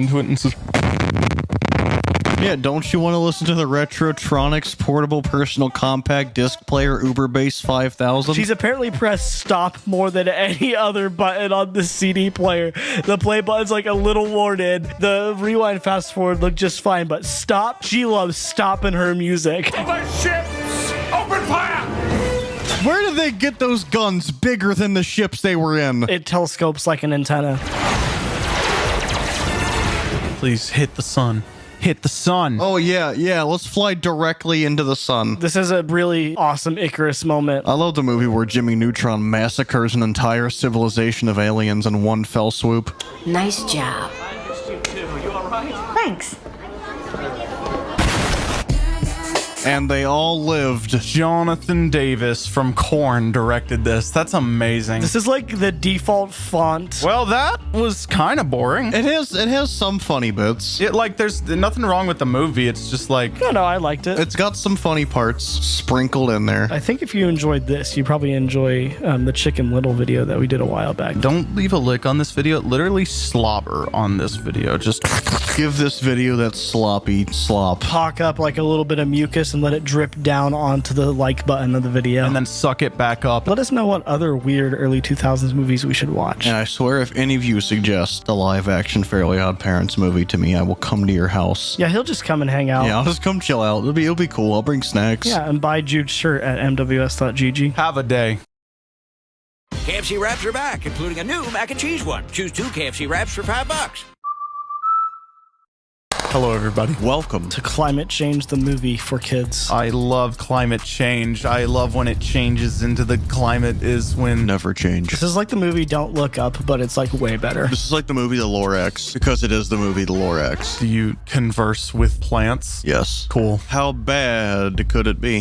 into it and says, yeah, don't you want to listen to the Retrotronics portable personal compact disc player Uber Bass 5000? She's apparently pressed stop more than any other button on the CD player. The play button's like a little worn in. The rewind fast forward look just fine, but stop, she loves stopping her music. The ships! Open fire! Where did they get those guns bigger than the ships they were in? It telescopes like an antenna. please hit the sun. Hit the sun. Oh, yeah. Let's fly directly into the sun. This is a really awesome Icarus moment. I love the movie where Jimmy Neutron massacres an entire civilization of aliens in one fell swoop. Nice job. I missed you too. You all right? Thanks. And they all lived. Jonathan Davis from Korn directed this. That's amazing. This is like the default font. Well, that was kind of boring. It has some funny bits. There's nothing wrong with the movie. It's just like... No, I liked it. It's got some funny parts sprinkled in there. I think if you enjoyed this, you probably enjoy the Chicken Little video that we did a while back. Don't leave a lick on this video. Literally slobber on this video. Just give this video that sloppy slop. Hawk up like a little bit of mucus and let it drip down onto the like button of the video. and then suck it back up. Let us know what other weird early 2000s movies we should watch. And I swear if any of you suggest a live-action Fairly Odd Parents movie to me, I will come to your house. Yeah, he'll just come and hang out. Yeah, I'll just come chill out. It'll be cool. I'll bring snacks. Yeah, and buy Jude's shirt at mws.gg. Have a day. KFC wraps are back, including a new mac and cheese one. Choose 2 KFC wraps for $5. Hello, everybody. Welcome. To Climate Change, the movie for kids. I love climate change. I love when it changes into the climate is when... Never change. This is like the movie Don't Look Up, but it's like way better. This is like the movie The Lorax, because it is the movie The Lorax. Do you converse with plants? Yes. Cool. How bad could it be?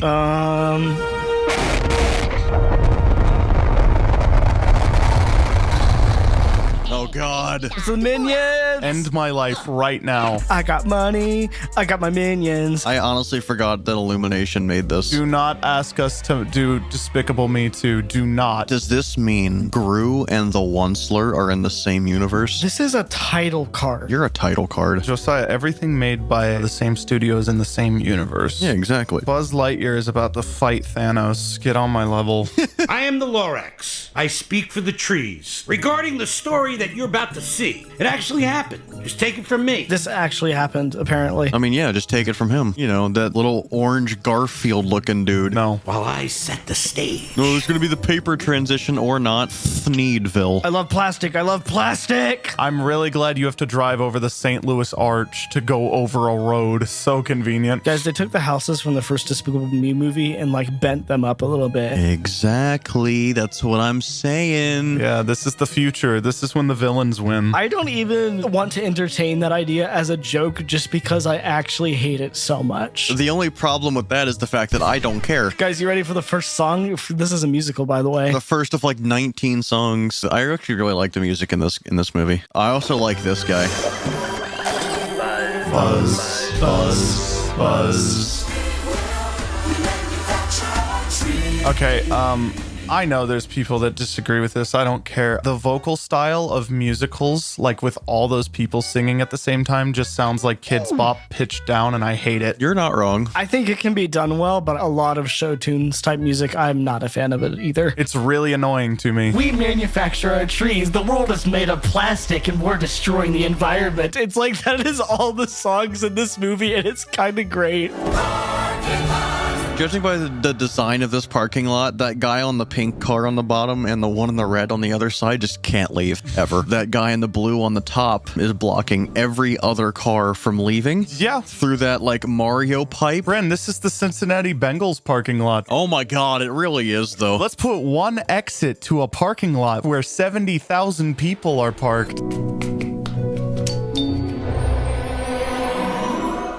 Oh, God. It's the Minions! End my life right now. I got money. I got my Minions. I honestly forgot that Illumination made this. Do not ask us to do Despicable Me 2. Do not. Does this mean Gru and the Onceler are in the same universe? This is a title card. You're a title card. Josiah, everything made by the same studios in the same universe. Yeah, exactly. Buzz Lightyear is about to fight Thanos. Get on my level. I am the Lorax. I speak for the trees. Regarding the story that you're about to see, it actually happened. Just take it from me. This actually happened, apparently. I mean, yeah, just take it from him. You know, that little orange Garfield looking dude. No. While I set the stage. No, there's going to be the paper transition or not. Thneedville. I love plastic. I love plastic. I'm really glad you have to drive over the St. Louis Arch to go over a road. So convenient. Guys, they took the houses from the first Despicable Me movie and like bent them up a little bit. Exactly. That's what I'm saying. Yeah, this is the future. This is when the villains win. I don't even want to entertain that idea as a joke just because I actually hate it so much. The only problem with that is the fact that I don't care. Guys, you ready for the first song? This is a musical, by the way. The first of like 19 songs. I actually really like the music in this movie. I also like this guy. Buzz, buzz, buzz. Okay, I know there's people that disagree with this. I don't care. The vocal style of musicals, like with all those people singing at the same time, just sounds like Kids Bop pitched down, and I hate it. You're not wrong. I think it can be done well, but a lot of show tunes type music, I'm not a fan of it either. It's really annoying to me. We manufacture our trees. The world is made of plastic and we're destroying the environment. It's like that is all the songs in this movie and it's kind of great. Judging by the design of this parking lot, that guy on the pink car on the bottom and the one in the red on the other side just can't leave, ever. That guy in the blue on the top is blocking every other car from leaving. Yeah. Through that, like, Mario pipe. Bren, this is the Cincinnati Bengals parking lot. Oh my God, it really is, though. Let's put one exit to a parking lot where 70,000 people are parked.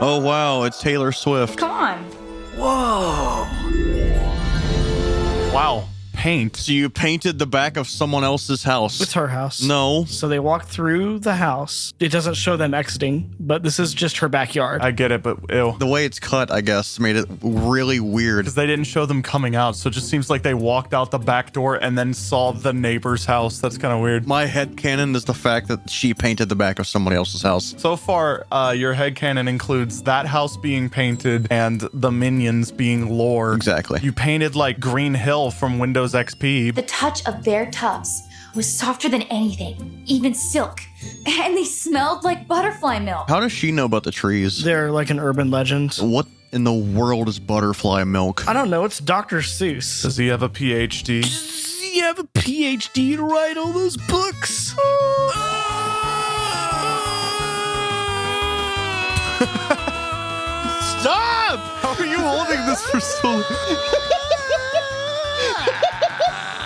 Oh, wow, it's Taylor Swift. Come on. Whoa. Wow. paint. So you painted the back of someone else's house. It's her house. No. So they walk through the house. It doesn't show them exiting, but this is just her backyard. I get it, but ew. The way it's cut, I guess, made it really weird. Because they didn't show them coming out, so it just seems like they walked out the back door and then saw the neighbor's house. That's kind of weird. My headcanon is the fact that she painted the back of somebody else's house. So far, your headcanon includes that house being painted and the minions being lore. Exactly. You painted like Green Hill from Windows XP. The touch of their tufts was softer than anything, even silk. And they smelled like butterfly milk. How does she know about the trees? They're like an urban legend. What in the world is butterfly milk? I don't know. It's Dr. Seuss. Does he have a PhD? Does he have a PhD to write all those books? Stop! How are you holding this for so long?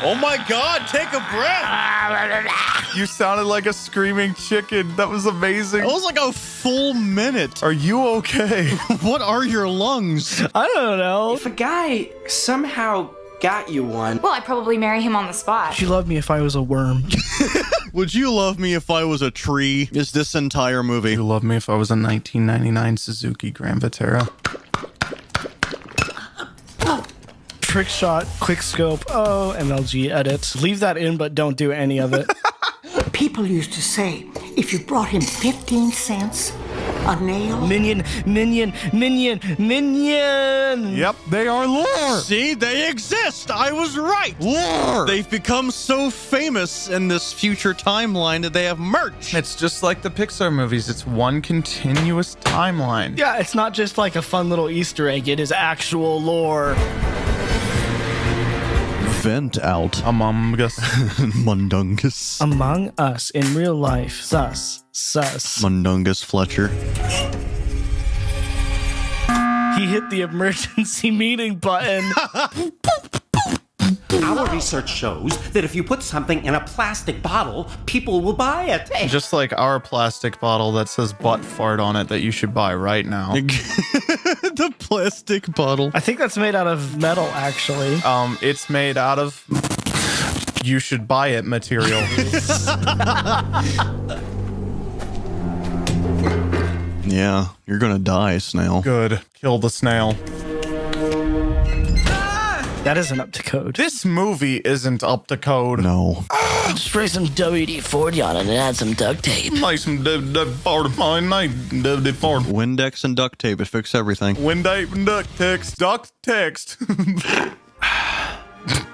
Oh my God, take a breath. You sounded like a screaming chicken. That was amazing. That was like a full minute. Are you okay? What are your lungs? I don't know. If a guy somehow got you one, Well, I'd probably marry him on the spot. She'd love me if I was a worm. Would you love me if I was a tree? Is this entire movie? You love me if I was a 1999 Suzuki Grand Vitara. Trick shot, quick scope. Oh, MLG edit. Leave that in, but don't do any of it. People used to say, if you brought him 15 cents, a nail. Minion. Yep, they are lore. See, they exist. I was right. Lore. They've become so famous in this future timeline that they have merch. It's just like the Pixar movies. It's one continuous timeline. Yeah, it's not just like a fun little Easter egg. It is actual lore. Vent out. Among Us. Mundungus. Among Us in real life. Sus. Mundungus Fletcher. He hit the emergency meeting button. Our research shows that if you put something in a plastic bottle, people will buy it. Just like our plastic bottle that says butt fart on it that you should buy right now. The plastic bottle. I think that's made out of metal, actually. It's made out of you should buy it material. Yeah, you're gonna die, snail. Good. Kill the snail. That isn't up to code. This movie isn't up to code. No. Spray some WD-40 on it and add some duct tape. Nice and part of my night. Windex and duct tape, it fixed everything. Windex and duct text. Duct text. It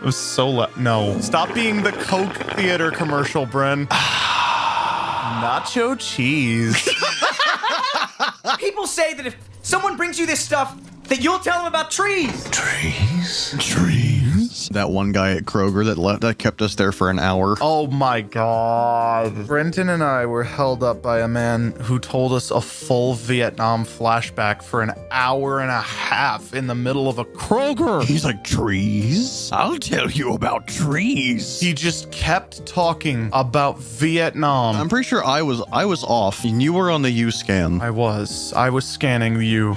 was so no. Stop being the Coke Theater commercial, Bren. Nacho cheese. people say that if someone brings you this stuff, that you'll tell them about trees. Trees. That one guy at Kroger that kept us there for an hour. Oh my God. Brenton and I were held up by a man who told us a full Vietnam flashback for an hour and a half in the middle of a Kroger. He's like, trees? I'll tell you about trees. He just kept talking about Vietnam. I'm pretty sure I was off and you were on the U scan. I was scanning you.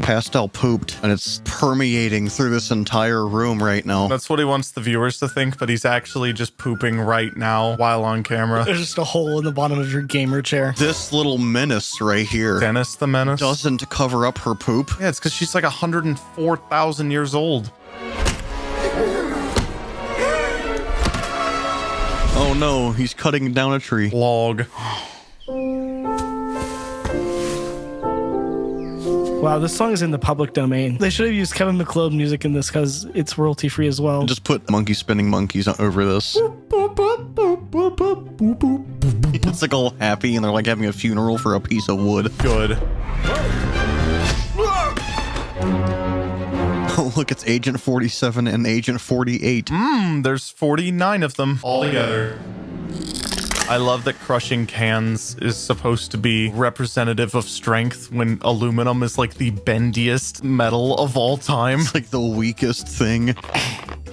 Pastel pooped and it's permeating through this entire room right now. That's what he wants the viewers to think, but he's actually just pooping right now while on camera. There's just a hole in the bottom of your gamer chair. This little menace right here Dennis the Menace doesn't cover up her poop. Yeah, it's because she's like 104,000 years old. Oh no, he's cutting down a tree. Log. Wow, this song is in the public domain. They should have used Kevin MacLeod music in this because it's royalty free as well. Just put monkey spinning monkeys over this. It's like all happy and they're like having a funeral for a piece of wood. Good. Oh, look, it's Agent 47 and Agent 48. There's 49 of them all together. I love that crushing cans is supposed to be representative of strength when aluminum is like the bendiest metal of all time. It's like the weakest thing.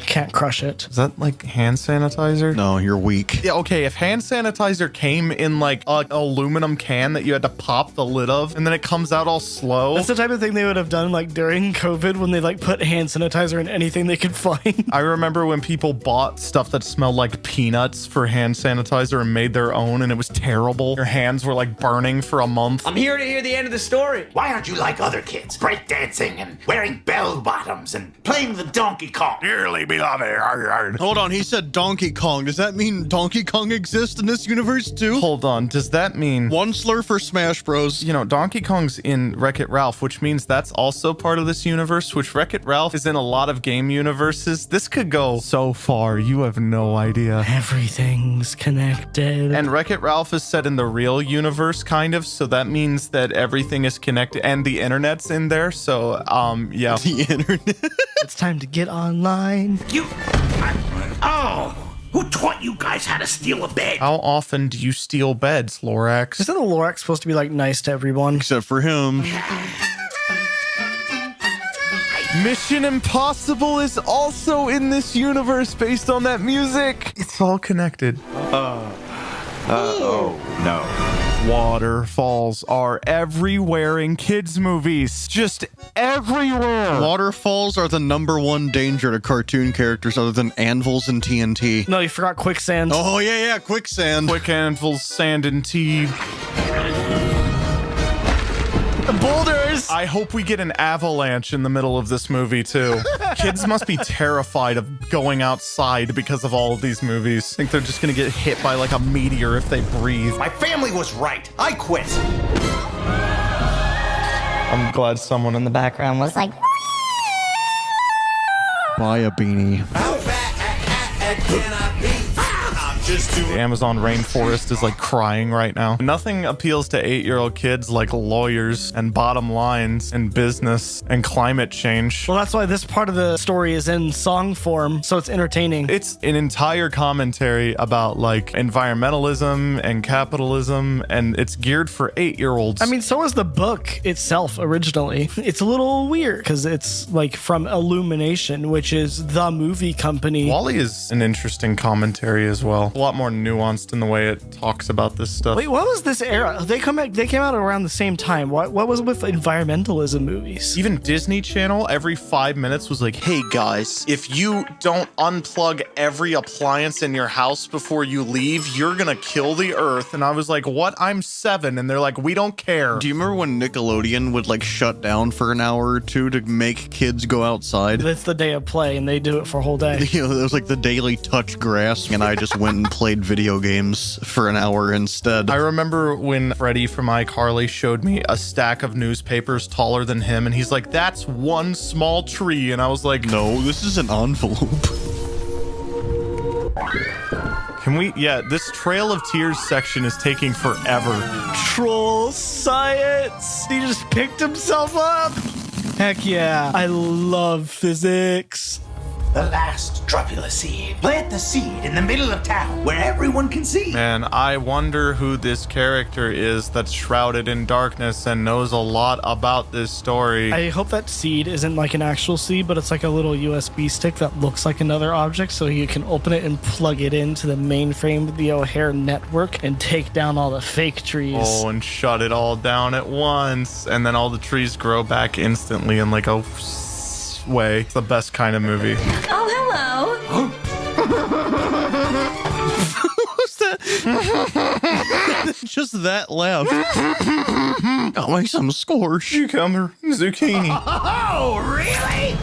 Can't crush it. Is that like hand sanitizer? No, you're weak. Yeah, okay, if hand sanitizer came in like an aluminum can that you had to pop the lid of and then it comes out all slow. That's the type of thing they would have done like during COVID when they like put hand sanitizer in anything they could find. I remember when people bought stuff that smelled like peanuts for hand sanitizer and made their own, and it was terrible. Your hands were like burning for a month. I'm here to hear the end of the story. Why aren't you like other kids, breakdancing and wearing bell bottoms and playing the Donkey Kong? Dearly beloved. Hold on, he said Donkey Kong. Does that mean Donkey Kong exists in this universe too? Hold on, does that mean... One slur for Smash Bros. You know, Donkey Kong's in Wreck-It Ralph, which means that's also part of this universe, which Wreck-It Ralph is in a lot of game universes. This could go so far, you have no idea. Everything's connected. And Wreck-It Ralph is set in the real universe, kind of, so that means that everything is connected, and the internet's in there, so, yeah. The internet. It's time to get online. Who taught you guys how to steal a bed? How often do you steal beds, Lorax? Isn't the Lorax supposed to be like nice to everyone? Except for him. Mission Impossible is also in this universe based on that music. It's all connected. Oh, no. Waterfalls are everywhere in kids' movies. Just everywhere. Waterfalls are the #1 danger to cartoon characters other than anvils and TNT. No, you forgot quicksand. Oh, yeah, quicksand. Quick anvils, sand, and tea. Boulders. I hope we get an avalanche in the middle of this movie, too. Kids must be terrified of going outside because of all of these movies. I think they're just going to get hit by like a meteor if they breathe. My family was right. I quit. I'm glad someone in the background was like, Buy a beanie. the Amazon rainforest is like crying right now. Nothing appeals to 8-year-old kids like lawyers and bottom lines and business and climate change. Well, that's why this part of the story is in song form, so it's entertaining. It's an entire commentary about like environmentalism and capitalism, and it's geared for 8-year-olds. I mean, so is the book itself originally. It's a little weird because it's like from Illumination, which is the movie company. Wall-E is an interesting commentary as well. A lot more nuanced in the way it talks about this stuff. Wait, what was this era? They came out around the same time. What was with environmentalism movies? Even Disney Channel every 5 minutes was like, hey guys, if you don't unplug every appliance in your house before you leave, you're gonna kill the earth. And I was like, what? I'm 7. And they're like, we don't care. Do you remember when Nickelodeon would like shut down for an hour or two to make kids go outside? It's the day of play and they do it for a whole day. You know, it was like the daily touch grass, and I just went and played video games for an hour instead. I remember when Freddie from iCarly showed me a stack of newspapers taller than him, and he's like, that's one small tree. And I was like, no, this is an envelope. Can we? Yeah, this Trail of Tears section is taking forever. Troll science. He just picked himself up. Heck yeah. I love physics. The last Dropula seed. Plant the seed in the middle of town where everyone can see. Man, I wonder who this character is that's shrouded in darkness and knows a lot about this story. I hope that seed isn't like an actual seed, but it's like a little USB stick that looks like another object, so you can open it and plug it into the mainframe of the O'Hare network and take down all the fake trees. Oh, and shut it all down at once. And then all the trees grow back instantly in like a way. It's the best kind of movie. Oh, hello. What's that? Just that laugh. Got me some scorch. Cucumber, zucchini. Oh, really?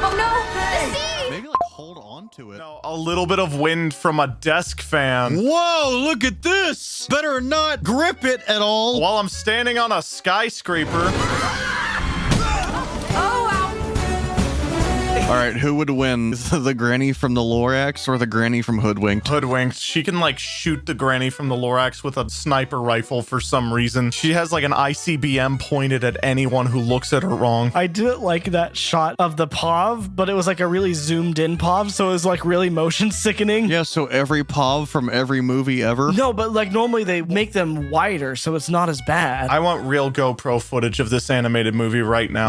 Oh no, the seed! Maybe like hold on to it. No, a little bit of wind from a desk fan. Whoa, look at this. Better not grip it at all. While I'm standing on a skyscraper. All right, who would win? The granny from the Lorax or the granny from Hoodwinked? Hoodwinked. She can like shoot the granny from the Lorax with a sniper rifle for some reason. She has like an ICBM pointed at anyone who looks at her wrong. I didn't like that shot of the POV, but it was like a really zoomed in POV, so it was like really motion sickening. Yeah, so every POV from every movie ever? No, but like normally they make them wider, so it's not as bad. I want real GoPro footage of this animated movie right now.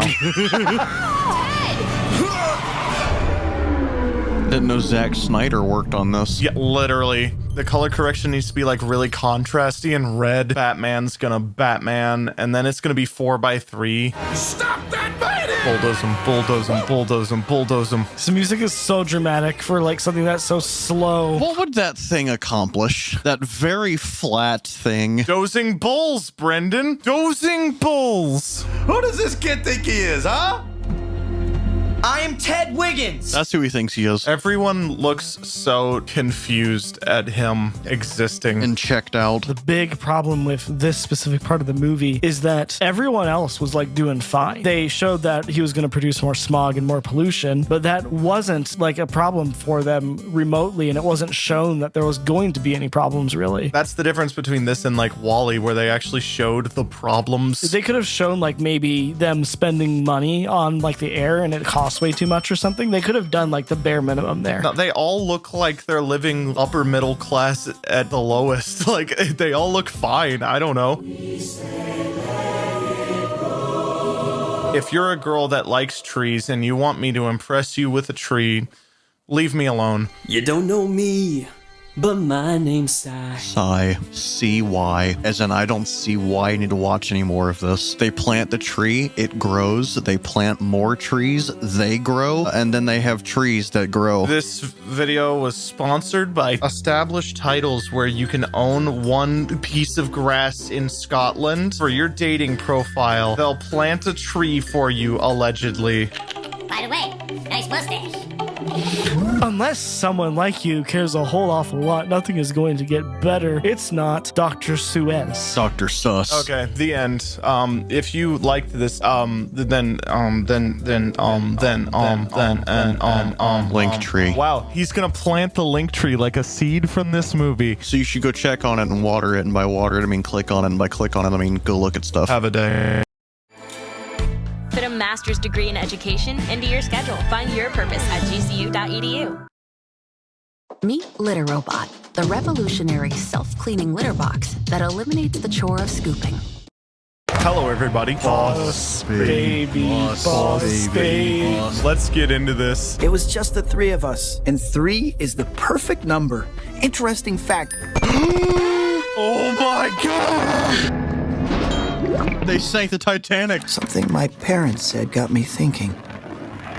Didn't know Zack Snyder worked on this. Yeah, literally. The color correction needs to be like really contrasty and red. Batman's gonna Batman, and then it's gonna be 4x3. Stop that fighting! Bulldoze him, bulldoze him, bulldoze him, bulldoze him. This music is so dramatic for like something that's so slow. What would that thing accomplish? That very flat thing. Dozing bulls, Brendan. Dozing bulls. Who does this kid think he is, huh? I am Ted Wiggins. That's who he thinks he is. Everyone looks so confused at him existing. And checked out. The big problem with this specific part of the movie is that everyone else was like doing fine. They showed that he was going to produce more smog and more pollution, but that wasn't like a problem for them remotely, and it wasn't shown that there was going to be any problems really. That's the difference between this and like WALL-E, where they actually showed the problems. They could have shown like maybe them spending money on like the air and it cost way too much or something. They could have done like the bare minimum there. No, they all look like they're living upper middle class at the lowest. Like they all look fine. I don't know. If you're a girl that likes trees and you want me to impress you with a tree, leave me alone. You don't know me, but my name's Sai. Sigh. C-Y. As in, I don't see why I need to watch any more of this. They plant the tree, it grows. They plant more trees, they grow. And then they have trees that grow. This video was sponsored by Established Titles, where you can own one piece of grass in Scotland. For your dating profile, they'll plant a tree for you, allegedly. By the way, nice mustache. Unless someone like you cares a whole awful lot, nothing is going to get better. It's not Dr. Suez. Dr. Sus. Okay, the end. If you liked this, Link tree. Wow, he's gonna plant the link tree like a seed from this movie. So you should go check on it and water it. And by water it, I mean click on it. And by click on it, I mean go look at stuff. Have a day. Fit a master's degree in education into your schedule. Find your purpose at gcu.edu. Meet Litter Robot, the revolutionary self-cleaning litter box that eliminates the chore of scooping. Hello, everybody. Boss baby. Boss baby. Let's get into this. It was just the three of us, and 3 is the perfect number. Interesting fact. Oh my god! They sank the Titanic. Something my parents said got me thinking.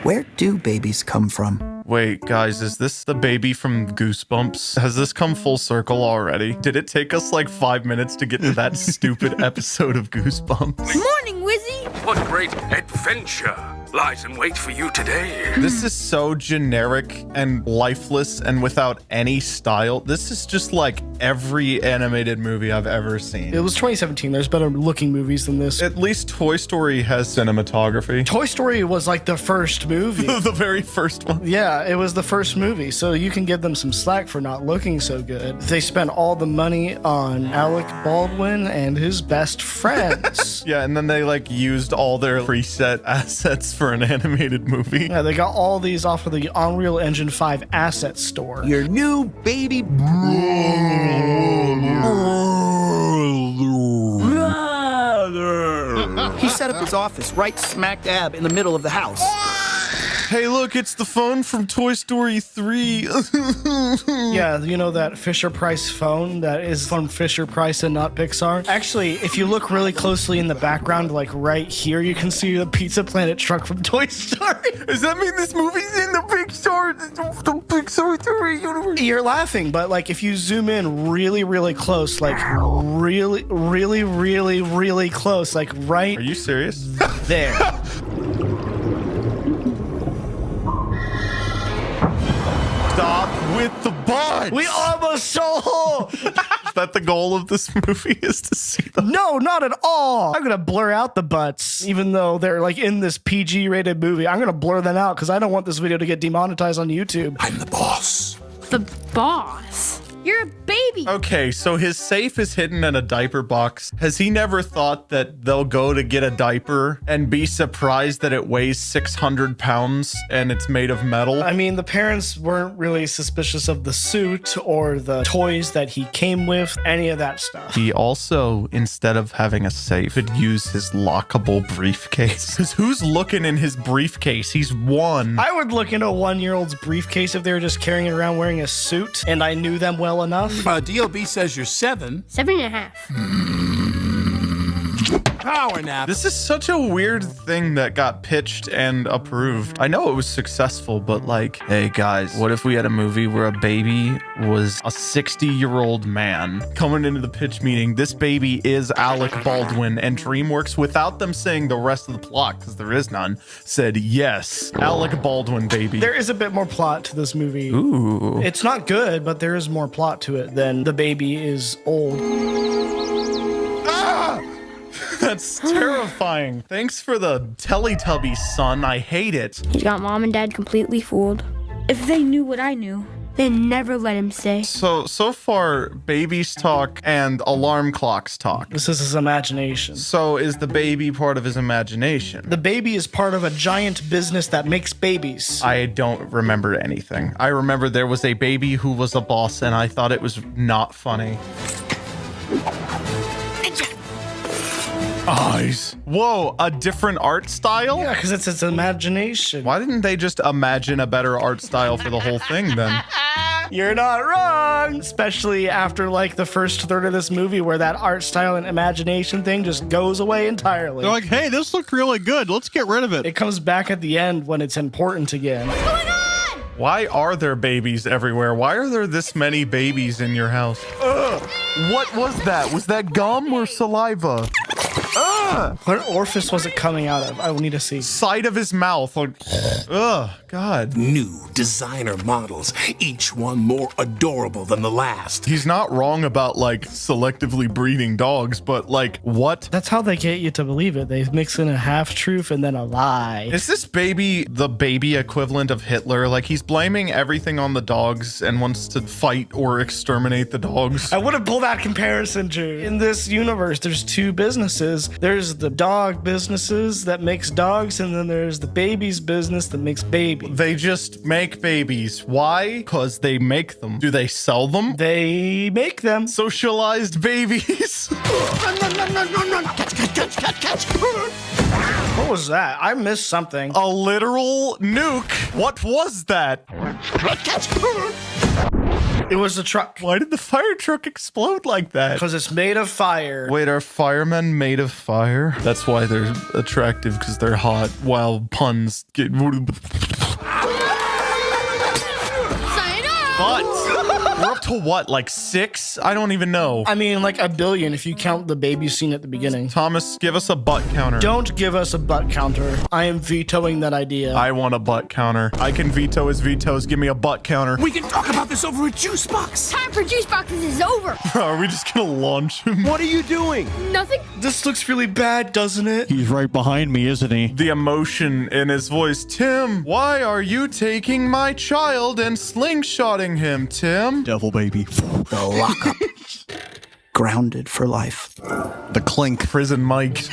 Where do babies come from? Wait, guys, is this the baby from Goosebumps? Has this come full circle already? Did it take us like 5 minutes to get to that stupid episode of Goosebumps? Morning, Wizzy. What great adventure lies in wait for you today. This is so generic and lifeless and without any style. This is just like every animated movie I've ever seen. It was 2017. There's better looking movies than this. At least Toy Story has cinematography. Toy Story was like the first movie. The very first one. Yeah, it was the first movie, so you can give them some slack for not looking so good. They spent all the money on Alec Baldwin and his best friends. Yeah, and then they like used all their preset assets for an animated movie. Yeah, they got all these off of the Unreal Engine 5 asset store. Your new baby. He set up his office right smack dab in the middle of the house. Hey, look, it's the phone from Toy Story 3. Yeah, you know that Fisher-Price phone that is from Fisher-Price and not Pixar? Actually, if you look really closely in the background, like right here, you can see the Pizza Planet truck from Toy Story. Does that mean this movie's in the Pixar 3 universe? You're laughing, but like if you zoom in really, really close, like really, really, really, really close, like right... Are you serious? There. Stop with the butt! We almost saw. Is that the goal of this movie, is to see them? No, not at all. I'm gonna blur out the butts, even though they're like in this PG-rated movie. I'm gonna blur them out because I don't want this video to get demonetized on YouTube. I'm the boss. The boss? You're a baby. Okay, so his safe is hidden in a diaper box. Has he never thought that they'll go to get a diaper and be surprised that it weighs 600 pounds and it's made of metal? I mean, the parents weren't really suspicious of the suit or the toys that he came with, any of that stuff. He also, instead of having a safe, could use his lockable briefcase. Because who's looking in his briefcase? He's one. I would look into a 1-year-old's briefcase if they were just carrying it around wearing a suit and I knew them well enough. DOB says you're 7. 7.5. Power nap. This is such a weird thing that got pitched and approved. I know it was successful, but like, hey guys, what if we had a movie where a baby was a 60-year-old man coming into the pitch meeting? This baby is Alec Baldwin, and DreamWorks, without them saying the rest of the plot, because there is none, said yes, Alec Baldwin, baby. There is a bit more plot to this movie. Ooh. It's not good, but there is more plot to it than the baby is old. That's terrifying. Thanks for the Teletubby, son. I hate it. He's got mom and dad completely fooled. If they knew what I knew, they'd never let him stay. So far, babies talk and alarm clocks talk. This is his imagination. So is the baby part of his imagination? The baby is part of a giant business that makes babies. I don't remember anything. I remember there was a baby who was a boss, and I thought it was not funny. Eyes. Whoa, a different art style? Yeah, because it's its imagination. Why didn't they just imagine a better art style for the whole thing then? You're not wrong. Especially after like the first third of this movie where that art style and imagination thing just goes away entirely. They're like, hey, this looked really good. Let's get rid of it. It comes back at the end when it's important again. What's going on? Why are there babies everywhere? Why are there this many babies in your house? Ugh. What was that? Was that gum or saliva? What orifice was it coming out of? I will need to see. Side of his mouth. Like, ugh, God. New designer models, each one more adorable than the last. He's not wrong about like selectively breeding dogs, but like, what? That's how they get you to believe it. They mix in a half truth and then a lie. Is this baby the baby equivalent of Hitler? Like he's blaming everything on the dogs and wants to fight or exterminate the dogs. I wouldn't pull that comparison, Drew. In this universe, there's two businesses. There's the dog businesses that makes dogs, and then there's the babies business that makes babies. They just make babies. Why? Because they make them. Do they sell them? They make them. Socialized babies. Catch. What was that? I missed something. A literal nuke. What was that? It was a truck. Why did the fire truck explode like that? Because it's made of fire. Wait, are firemen made of fire? That's why they're attractive, because they're hot, while puns get... But we're up to what, like 6? I don't even know. I mean, like 1 billion if you count the baby scene at the beginning. Thomas, give us a butt counter. Don't give us a butt counter. I am vetoing that idea. I want a butt counter. I can veto his vetoes. Give me a butt counter. We can talk about this over a juice box. Time for juice boxes is over. Are we just gonna launch him? What are you doing? Nothing. This looks really bad, doesn't it? He's right behind me, isn't he? The emotion in his voice. Tim, why are you taking my child and slingshotting him, Tim? Devil baby. The lockup. Grounded for life. The clink. Prison Mike.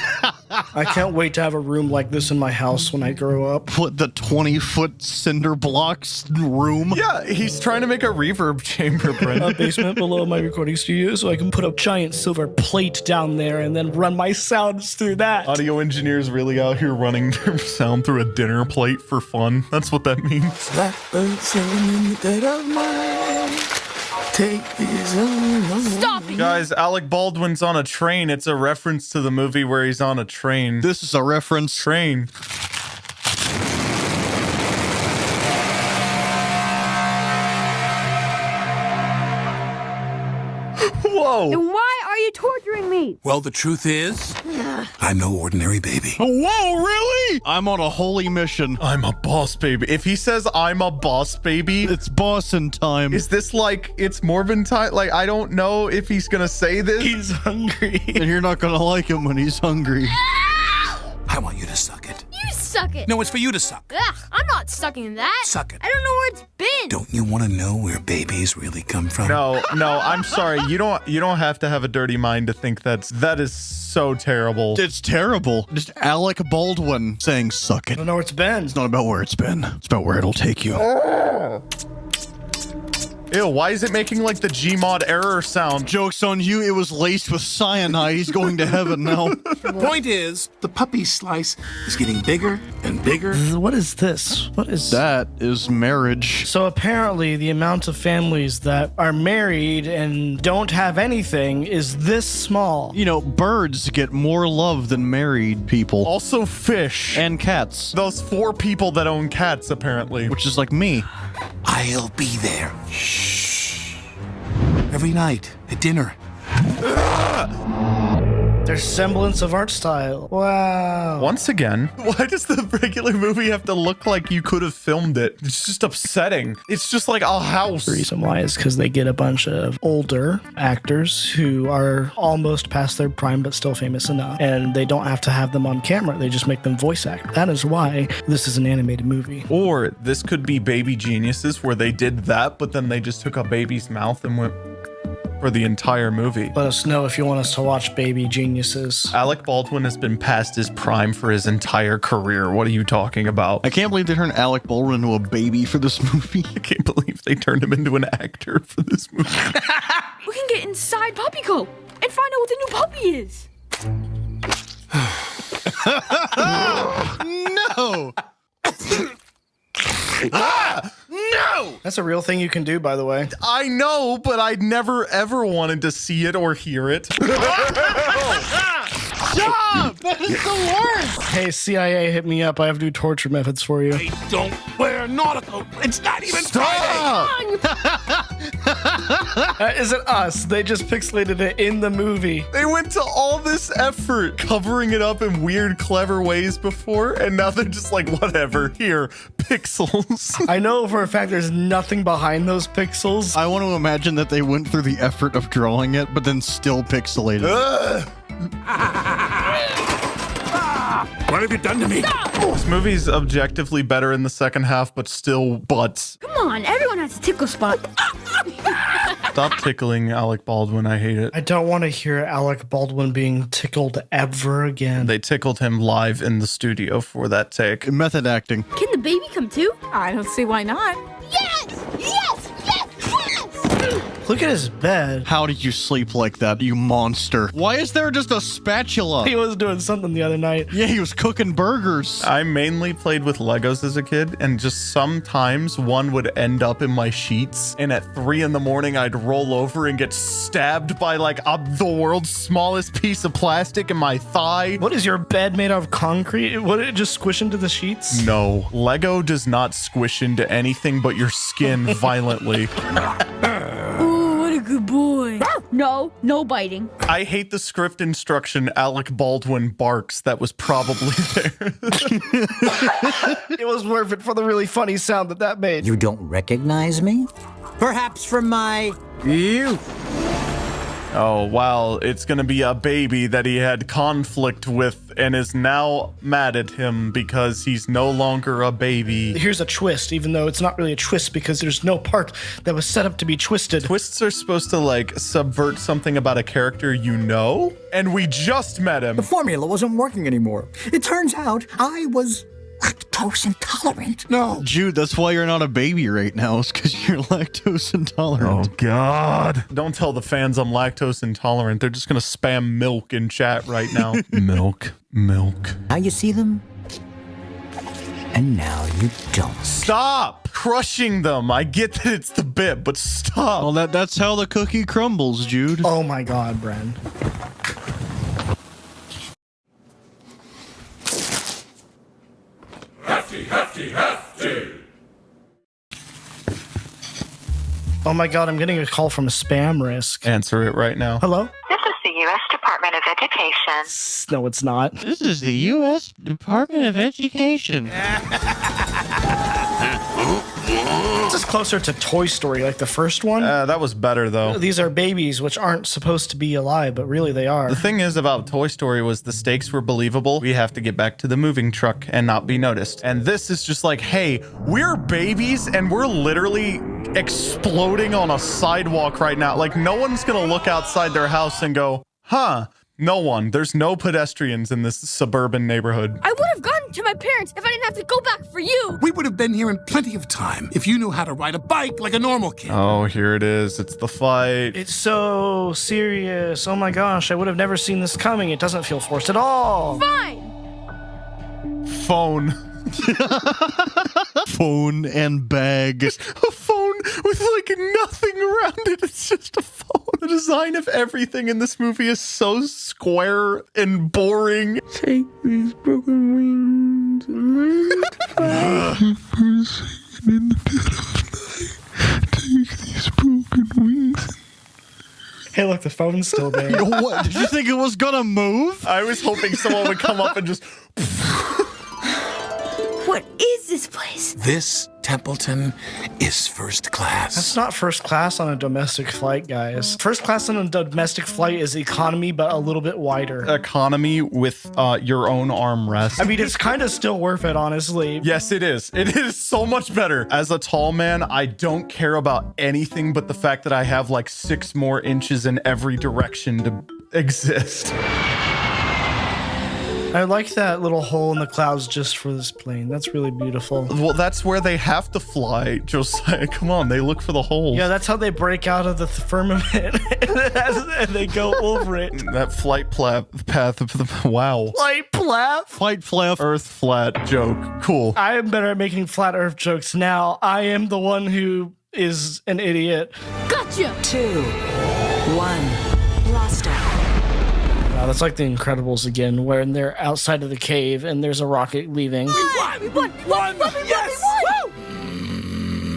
I can't wait to have a room like this in my house when I grow up. Put the 20-foot cinder blocks room. Yeah, he's trying to make a reverb chamber, Brent. A basement below my recording studio so I can put a giant silver plate down there and then run my sounds through that. Audio engineers really out here running their sound through a dinner plate for fun. That's what that means. Blackbird singing in the dead of night. Take these Stop it. Guys, Alec Baldwin's on a train. It's a reference to the movie where he's on a train. This is a reference. Train. Whoa. Then why are you torturing me? Well, the truth is, I'm no ordinary baby. Whoa, really? I'm on a holy mission. I'm a boss baby. If he says I'm a boss baby, It's bossin' time. is this like it's Morbin time? Like, I don't know if he's gonna say this. He's hungry. And you're not gonna like him when he's hungry. I want you to suck it. You suck. suck it. No, it's for you to suck. Ugh, I'm not sucking that. Suck it. I don't know where it's been. Don't you want to know where babies really come from? No, I'm sorry. You don't have to have a dirty mind to think that is so terrible. It's terrible. Just Alec Baldwin saying suck I it. don't know where it's been. It's not about where it's been. It's about where it'll take you. Ew, why is it making like the Gmod error sound? Joke's on you, it was laced with cyanide. He's going to heaven now. Point is, the puppy slice is getting bigger and bigger. What is this? What is That is marriage. So apparently the amount of families that are married and don't have anything is this small. You know, birds get more love than married people. Also fish. And cats. Those 4 people that own cats, apparently. Which is like me. I'll be there. Shh. Every night at dinner. There's semblance of art style. Wow. Once again, why does the regular movie have to look like you could have filmed it? It's just upsetting. It's just like a house. The reason why is because they get a bunch of older actors who are almost past their prime but still famous enough. And they don't have to have them on camera. They just make them voice act. That is why this is an animated movie. Or this could be Baby Geniuses where they did that, but then they just took a baby's mouth and went for the entire movie. Let us know if you want us to watch Baby Geniuses. Alec Baldwin has been past his prime for his entire career. What are you talking about? I can't believe they turned Alec Baldwin into a baby for this movie. I can't believe they turned him into an actor for this movie. We can get inside Puppy Co. and find out what the new puppy is. No! No! That's a real thing you can do, by the way. I know, but I'd never ever wanted to see it or hear it. Stop! That is the worst! Hey, CIA, hit me up. I have new torture methods for you. They don't wear nautical. It's not even Stop! That isn't us. They just pixelated it in the movie. They went to all this effort covering it up in weird, clever ways before, and now they're just like, whatever, here, pixels. I know for a fact there's nothing behind those pixels. I want to imagine that they went through the effort of drawing it, but then still pixelated it. What have you done to me? This movie's objectively better in the second half, but still butts. Come on, everyone has a tickle spot. Stop tickling Alec Baldwin. I hate it. I don't want to hear Alec Baldwin being tickled ever again. They tickled him live in the studio for that take. Method acting. Can the baby come too? I don't see why not. Yes! Yes! Yes! Yes! Look at his bed. How did you sleep like that, you monster? Why is there just a spatula? He was doing something the other night. Yeah, he was cooking burgers. I mainly played with Legos as a kid, and just sometimes one would end up in my sheets, and at 3 in the morning, I'd roll over and get stabbed by like the world's smallest piece of plastic in my thigh. What is your bed made out of concrete? Would it just squish into the sheets? No, Lego does not squish into anything but your skin violently. Ooh, what a good boy. No, no biting. I hate the script instruction Alec Baldwin barks that was probably there. It was worth it for the really funny sound that made. You don't recognize me? Perhaps from my youth. Oh, wow. It's going to be a baby that he had conflict with and is now mad at him because he's no longer a baby. Here's a twist, even though it's not really a twist because there's no part that was set up to be twisted. Twists are supposed to, like, subvert something about a character you know, and we just met him. The formula wasn't working anymore. It turns out I was lactose intolerant. No. Jude, that's why you're not a baby right now, is because you're lactose intolerant. Oh, God. Don't tell the fans I'm lactose intolerant. They're just going to spam milk in chat right now. Milk, milk. Now you see them, and now you don't. Stop crushing them. I get that it's the bit, but stop. Well, that's how the cookie crumbles, Jude. Oh my God, Bren. Hefty, hefty, hefty! Oh my God, I'm getting a call from a spam risk. Answer it right now. Hello? This is the U.S. Department of Education. No, it's not. This is the U.S. Department of Education. This is closer to Toy Story, like the first one. That was better, though. These are babies, which aren't supposed to be alive, but really they are. The thing is about Toy Story was the stakes were believable. We have to get back to the moving truck and not be noticed. And this is just like, hey, we're babies and we're literally exploding on a sidewalk right now. Like, no one's gonna look outside their house and go, huh, no one. There's no pedestrians in this suburban neighborhood. I would have gotten to my parents if I didn't have to go back for you. We would have been here in plenty of time if you knew how to ride a bike like a normal kid. Oh, here it is. It's the fight. It's so serious. Oh my gosh, I would have never seen this coming. It doesn't feel forced at all. Fine. Phone. Phone and bag. A phone with like nothing around it. It's just a phone. The design of everything in this movie is so square and boring. Take these broken wings and learn to fly. In the dead of night, take these broken wings. Hey, look, the phone's still there. What? Did you think it was gonna move? I was hoping someone would come up and just... What is this place? This Templeton is first class. That's not first class on a domestic flight, guys. First class on a domestic flight is economy, but a little bit wider. Economy with your own armrest. I mean, it's kind of still worth it, honestly. Yes, it is. It is so much better. As a tall man, I don't care about anything but the fact that I have like 6 more inches in every direction to exist. I like that little hole in the clouds just for this plane. That's really beautiful. Well, that's where they have to fly, Josiah. Come on, they look for the holes. Yeah, that's how they break out of the firmament and they go over it. That flight path of the... Wow. Flight Earth flat joke. Cool. I am better at making flat earth jokes now. I am the one who is an idiot. Gotcha. 2, 1, lost out. Wow, that's like The Incredibles again, where they're outside of the cave and there's a rocket leaving. We won! Yes!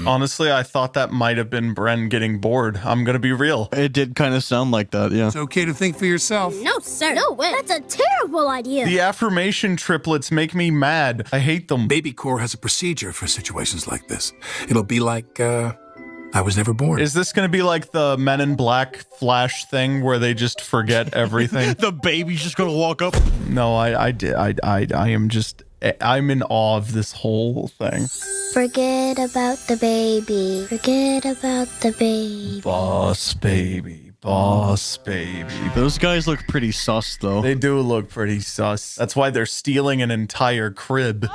Honestly, I thought that might have been Bren getting bored. I'm gonna be real. It did kind of sound like that, yeah. It's okay to think for yourself. No, sir. No way. That's a terrible idea. The affirmation triplets make me mad. I hate them. Baby Corps has a procedure for situations like this. It'll be like, I was never born. Is this going to be like the Men in Black Flash thing where they just forget everything? The baby's just going to walk up. No, I am just, I'm in awe of this whole thing. Forget about the baby. Forget about the baby. Boss baby. Boss baby. Those guys look pretty sus, though. They do look pretty sus. That's why they're stealing an entire crib.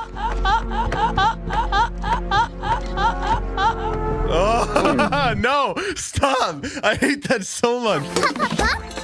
Oh, no, stop. I hate that so much.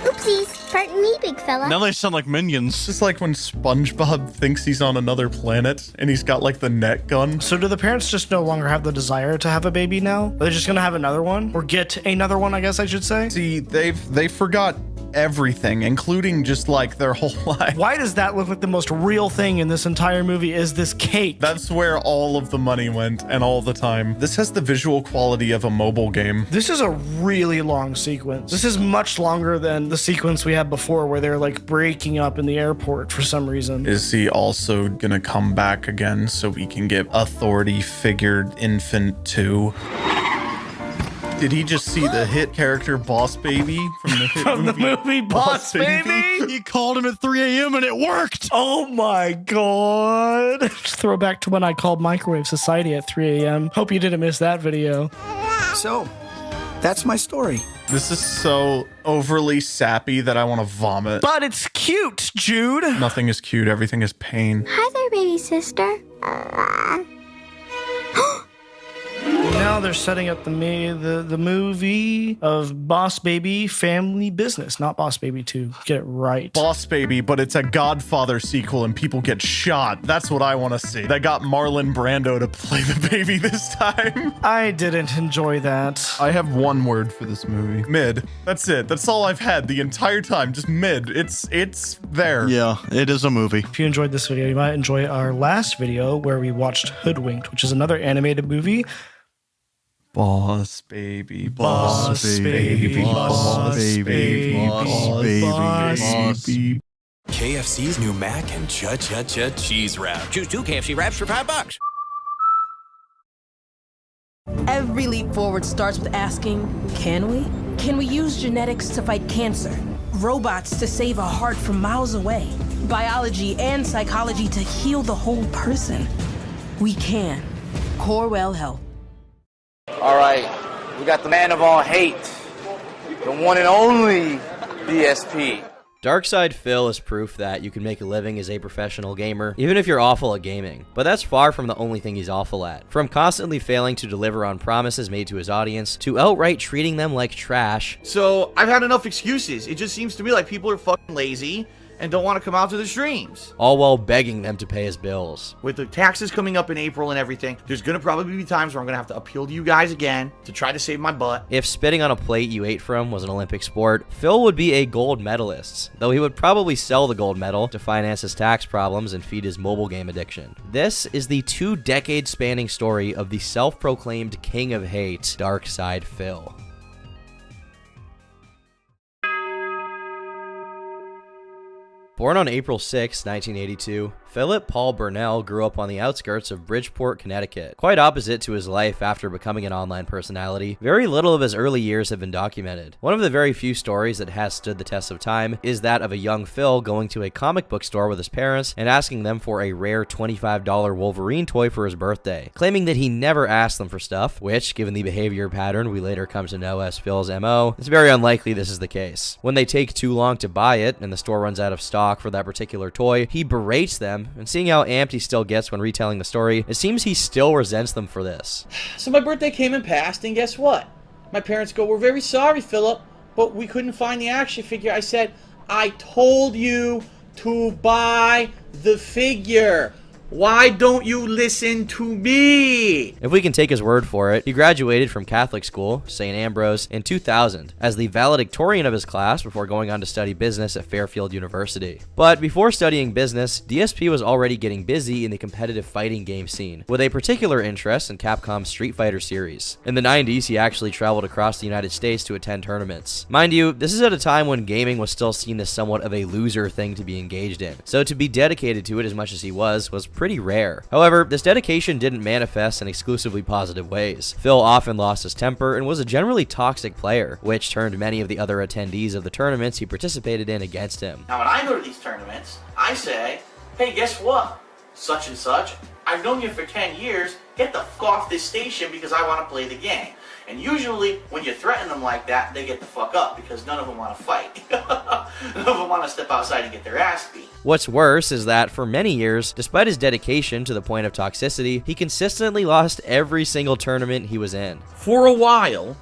Oopsies. Pardon me, big fella. Now they sound like minions. It's just like when SpongeBob thinks he's on another planet and he's got like the net gun. So do the parents just no longer have the desire to have a baby now? Are they just gonna have another one? Or get another one, I guess I should say? See, they forgot everything, including just like their whole life. Why does that look like the most real thing in this entire movie is this cake? That's where all of the money went and all the time. This has the visual quality of a mobile game. This is a really long sequence. This is much longer than the sequence we had before where they're like breaking up in the airport for some reason. Is he also gonna come back again so we can get Authority Figured Infant 2? Did he just see the hit character Boss Baby from the hit movie Boss Baby? He called him at 3 a.m. and it worked. Oh my god. Just throw back to when I called Microwave Society at 3 a.m. Hope you didn't miss that video. So, that's my story. This is so overly sappy that I want to vomit. But it's cute, Jude. Nothing is cute. Everything is pain. Hi there, baby sister. Now they're setting up the movie of Boss Baby Family Business, not Boss Baby 2. Get it right. Boss Baby, but it's a Godfather sequel and people get shot. That's what I want to see. They got Marlon Brando to play the baby this time. I didn't enjoy that. I have one word for this movie. Mid. That's it. That's all I've had the entire time. Just mid. It's there. Yeah, it is a movie. If you enjoyed this video, you might enjoy our last video where we watched Hoodwinked, which is another animated movie. Boss baby, boss baby, boss baby, boss baby, boss baby. KFC's new mac and cha-cha-cha cheese wrap. Choose 2 KFC wraps for $5. Every leap forward starts with asking, can we? Can we use genetics to fight cancer? Robots to save a heart from miles away? Biology and psychology to heal the whole person? We can. Corewell Health. All right, we got the man of all hate, the one and only DSP. Darkside Phil is proof that you can make a living as a professional gamer, even if you're awful at gaming. But that's far from the only thing he's awful at. From constantly failing to deliver on promises made to his audience, to outright treating them like trash. So, I've had enough excuses. It just seems to me like people are fucking lazy and don't want to come out to the streams. All while begging them to pay his bills. With the taxes coming up in April and everything, there's going to probably be times where I'm going to have to appeal to you guys again to try to save my butt. If spitting on a plate you ate from was an Olympic sport, Phil would be a gold medalist, though he would probably sell the gold medal to finance his tax problems and feed his mobile game addiction. This is the 2-decade spanning story of the self-proclaimed king of hate, Darkside Phil. Born on April 6, 1982, Philip Paul Burnell grew up on the outskirts of Bridgeport, Connecticut. Quite opposite to his life after becoming an online personality, very little of his early years have been documented. One of the very few stories that has stood the test of time is that of a young Phil going to a comic book store with his parents and asking them for a rare $25 Wolverine toy for his birthday, claiming that he never asked them for stuff, which, given the behavior pattern we later come to know as Phil's MO, it's very unlikely this is the case. When they take too long to buy it and the store runs out of stock for that particular toy, he berates them, and seeing how amped he still gets when retelling the story, it seems he still resents them for this. So my birthday came and passed, and guess what? My parents go, "We're very sorry, Philip, but we couldn't find the action figure." I said, "I told you to buy the figure. Why don't you listen to me?" If we can take his word for it, he graduated from Catholic school, St. Ambrose, in 2000 as the valedictorian of his class before going on to study business at Fairfield University. But before studying business, DSP was already getting busy in the competitive fighting game scene, with a particular interest in Capcom's Street Fighter series. In the 90s, he actually traveled across the United States to attend tournaments. Mind you, this is at a time when gaming was still seen as somewhat of a loser thing to be engaged in, so to be dedicated to it as much as he was pretty rare. However, this dedication didn't manifest in exclusively positive ways. Phil often lost his temper and was a generally toxic player, which turned many of the other attendees of the tournaments he participated in against him. Now when I go to these tournaments, I say, "Hey, guess what? Such and such, I've known you for 10 years, get the fuck off this station because I want to play the game." And usually, when you threaten them like that, they get the fuck up because none of them want to fight. None of them want to step outside and get their ass beat. What's worse is that for many years, despite his dedication to the point of toxicity, he consistently lost every single tournament he was in. For a while,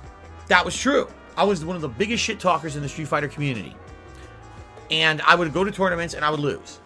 that was true. I was one of the biggest shit talkers in the Street Fighter community. And I would go to tournaments and I would lose.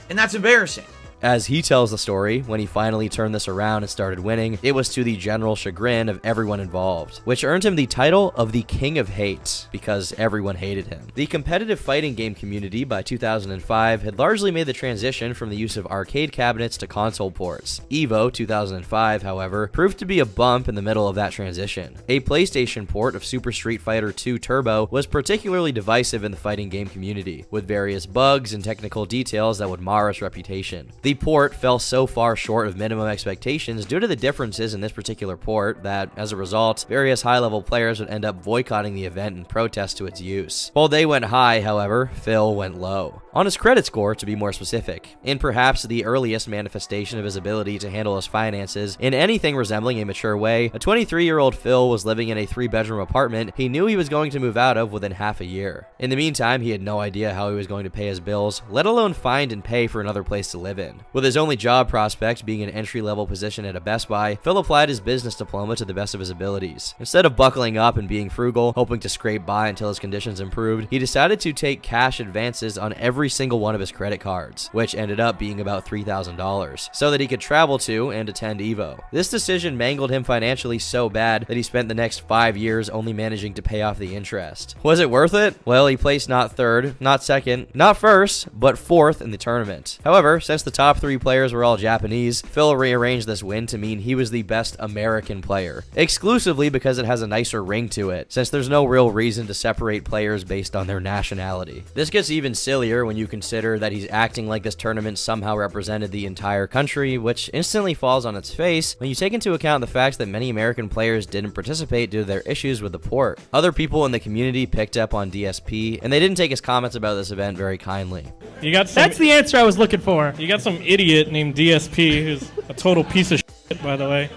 And that's embarrassing. As he tells the story, when he finally turned this around and started winning, it was to the general chagrin of everyone involved, which earned him the title of the King of Hate, because everyone hated him. The competitive fighting game community by 2005 had largely made the transition from the use of arcade cabinets to console ports. EVO 2005, however, proved to be a bump in the middle of that transition. A PlayStation port of Super Street Fighter 2 Turbo was particularly divisive in the fighting game community, with various bugs and technical details that would mar its reputation. The port fell so far short of minimum expectations due to the differences in this particular port that, as a result, various high-level players would end up boycotting the event in protest to its use. While they went high, however, Phil went low. On his credit score, to be more specific, in perhaps the earliest manifestation of his ability to handle his finances in anything resembling a mature way, a 23-year-old Phil was living in a 3-bedroom apartment he knew he was going to move out of within half a year. In the meantime, he had no idea how he was going to pay his bills, let alone find and pay for another place to live in. With his only job prospect being an entry-level position at a Best Buy, Phil applied his business diploma to the best of his abilities. Instead of buckling up and being frugal, hoping to scrape by until his conditions improved, he decided to take cash advances on every single one of his credit cards, which ended up being about $3,000, so that he could travel to and attend EVO. This decision mangled him financially so bad that he spent the next 5 years only managing to pay off the interest. Was it worth it? Well, he placed not third, not second, not first, but fourth in the tournament. However, since the top 3 players were all Japanese, Phil rearranged this win to mean he was the best American player, exclusively because it has a nicer ring to it, since there's no real reason to separate players based on their nationality. This gets even sillier when you consider that he's acting like this tournament somehow represented the entire country, which instantly falls on its face when you take into account the fact that many American players didn't participate due to their issues with the port. Other people in the community picked up on DSP, and they didn't take his comments about this event very kindly. That's the answer I was looking for. You got some idiot named DSP who's a total piece of shit, by the way.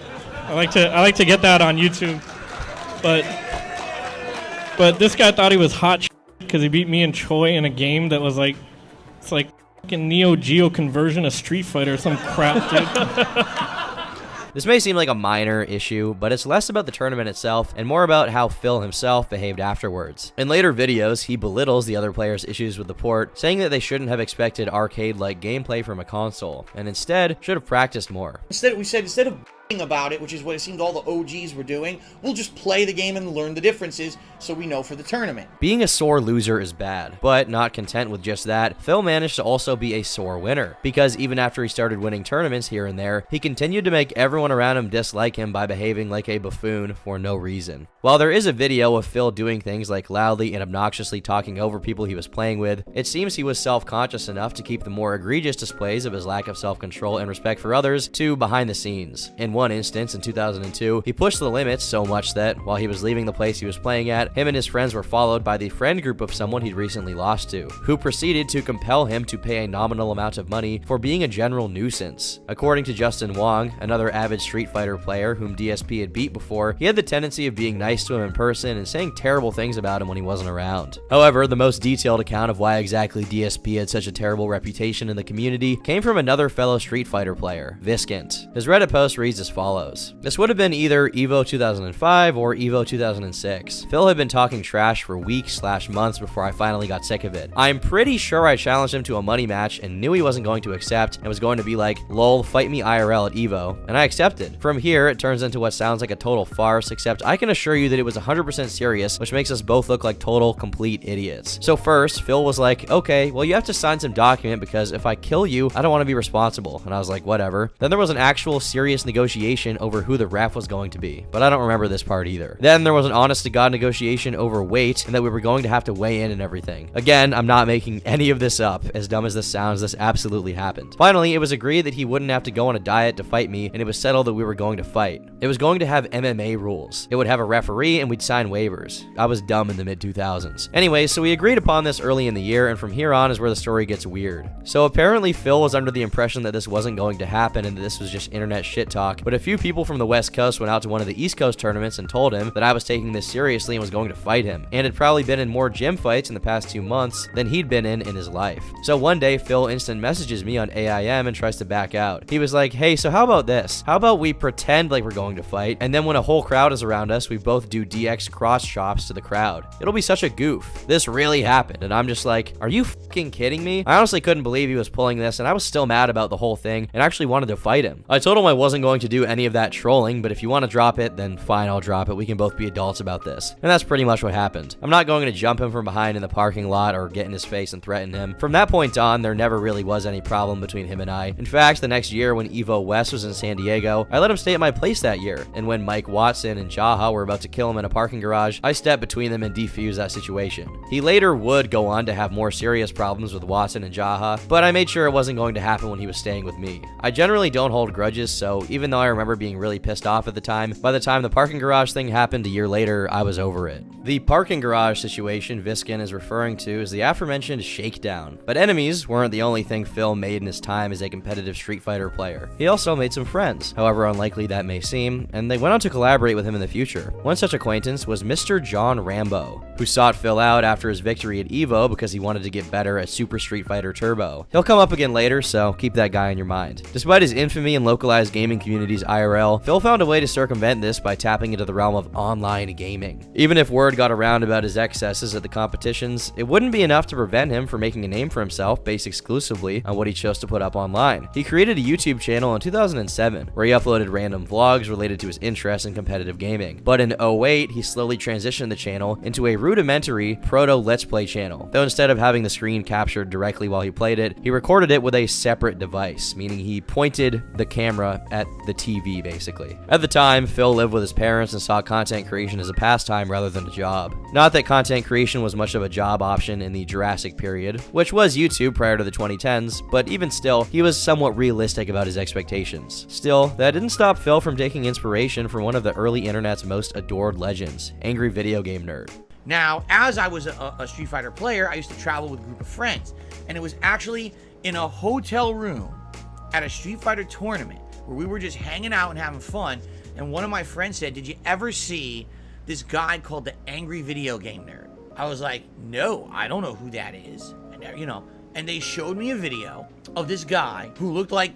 I like to get that on YouTube, but this guy thought he was hot because he beat me and Choi in a game that was like, it's like fucking Neo Geo conversion of Street Fighter or some crap, dude. This may seem like a minor issue, but it's less about the tournament itself and more about how Phil himself behaved afterwards. In later videos, he belittles the other players' issues with the port, saying that they shouldn't have expected arcade-like gameplay from a console, and instead should have practiced more. Instead of about it, which is what it seemed all the OGs were doing, we'll just play the game and learn the differences so we know for the tournament. Being a sore loser is bad, but not content with just that, Phil managed to also be a sore winner, because even after he started winning tournaments here and there, he continued to make everyone around him dislike him by behaving like a buffoon for no reason. While there is a video of Phil doing things like loudly and obnoxiously talking over people he was playing with, it seems he was self-conscious enough to keep the more egregious displays of his lack of self-control and respect for others to behind the scenes. In one instance, in 2002, he pushed the limits so much that, while he was leaving the place he was playing at, him and his friends were followed by the friend group of someone he'd recently lost to, who proceeded to compel him to pay a nominal amount of money for being a general nuisance. According to Justin Wong, another avid Street Fighter player whom DSP had beat before, he had the tendency of being nice to him in person and saying terrible things about him when he wasn't around. However, the most detailed account of why exactly DSP had such a terrible reputation in the community came from another fellow Street Fighter player, Viscant. His Reddit post reads as follows. This would have been either EVO 2005 or EVO 2006. Phil had been talking trash for weeks/months before I finally got sick of it. I'm pretty sure I challenged him to a money match and knew he wasn't going to accept and was going to be like, lol, fight me IRL at EVO, and I accepted. From here, it turns into what sounds like a total farce, except I can assure you that it was 100% serious, which makes us both look like total, complete idiots. So first, Phil was like, okay, well you have to sign some document because if I kill you, I don't want to be responsible. And I was like, whatever. Then there was an actual serious negotiation over who the ref was going to be, but I don't remember this part either. Then there was an honest-to-God negotiation over weight and that we were going to have to weigh in and everything. Again, I'm not making any of this up. As dumb as this sounds, this absolutely happened. Finally, it was agreed that he wouldn't have to go on a diet to fight me, and it was settled that we were going to fight. It was going to have MMA rules. It would have a referee, and we'd sign waivers. I was dumb in the mid-2000s. Anyway, so we agreed upon this early in the year, and from here on is where the story gets weird. So apparently Phil was under the impression that this wasn't going to happen and that this was just internet shit talk, but a few people from the West Coast went out to one of the East Coast tournaments and told him that I was taking this seriously and was going to fight him, and had probably been in more gym fights in the past 2 months than he'd been in his life. So one day, Phil instant messages me on AIM and tries to back out. He was like, hey, so how about this? How about we pretend like we're going to fight, and then when a whole crowd is around us, we both do DX cross chops to the crowd. It'll be such a goof. This really happened, and I'm just like, are you fucking kidding me? I honestly couldn't believe he was pulling this, and I was still mad about the whole thing and actually wanted to fight him. I told him I wasn't going to do any of that trolling, but if you want to drop it, then fine, I'll drop it. We can both be adults about this. And that's pretty much what happened. I'm not going to jump him from behind in the parking lot or get in his face and threaten him. From that point on, there never really was any problem between him and I. In fact, the next year when EVO West was in San Diego, I let him stay at my place that year. And when Mike Watson and Jaha were about to kill him in a parking garage, I stepped between them and defused that situation. He later would go on to have more serious problems with Watson and Jaha, but I made sure it wasn't going to happen when he was staying with me. I generally don't hold grudges, so even though I remember being really pissed off at the time, by the time the parking garage thing happened a year later, I was over it. The parking garage situation Viskin is referring to is the aforementioned shakedown. But enemies weren't the only thing Phil made in his time as a competitive Street Fighter player. He also made some friends, however unlikely that may seem, and they went on to collaborate with him in the future. One such acquaintance was Mr. John Rambo, who sought Phil out after his victory at EVO because he wanted to get better at Super Street Fighter Turbo. He'll come up again later, so keep that guy in your mind. Despite his infamy in localized gaming communities communities IRL, Phil found a way to circumvent this by tapping into the realm of online gaming. Even if word got around about his excesses at the competitions, it wouldn't be enough to prevent him from making a name for himself based exclusively on what he chose to put up online. He created a YouTube channel in 2007 where he uploaded random vlogs related to his interest in competitive gaming. But in 2008, he slowly transitioned the channel into a rudimentary proto-Let's Play channel, though instead of having the screen captured directly while he played it, he recorded it with a separate device, meaning he pointed the camera at the TV basically. At the time, Phil lived with his parents and saw content creation as a pastime rather than a job. Not that content creation was much of a job option in the Jurassic period, which was YouTube prior to the 2010s, but even still, he was somewhat realistic about his expectations. Still, that didn't stop Phil from taking inspiration from one of the early internet's most adored legends, Angry Video Game Nerd. Now, as I was a Street Fighter player, I used to travel with a group of friends, and it was actually in a hotel room at a Street Fighter tournament where we were just hanging out and having fun, and one of my friends said, "Did you ever see this guy called the Angry Video Game Nerd?" I was like, "No, I don't know who that is." And they showed me a video of this guy who looked like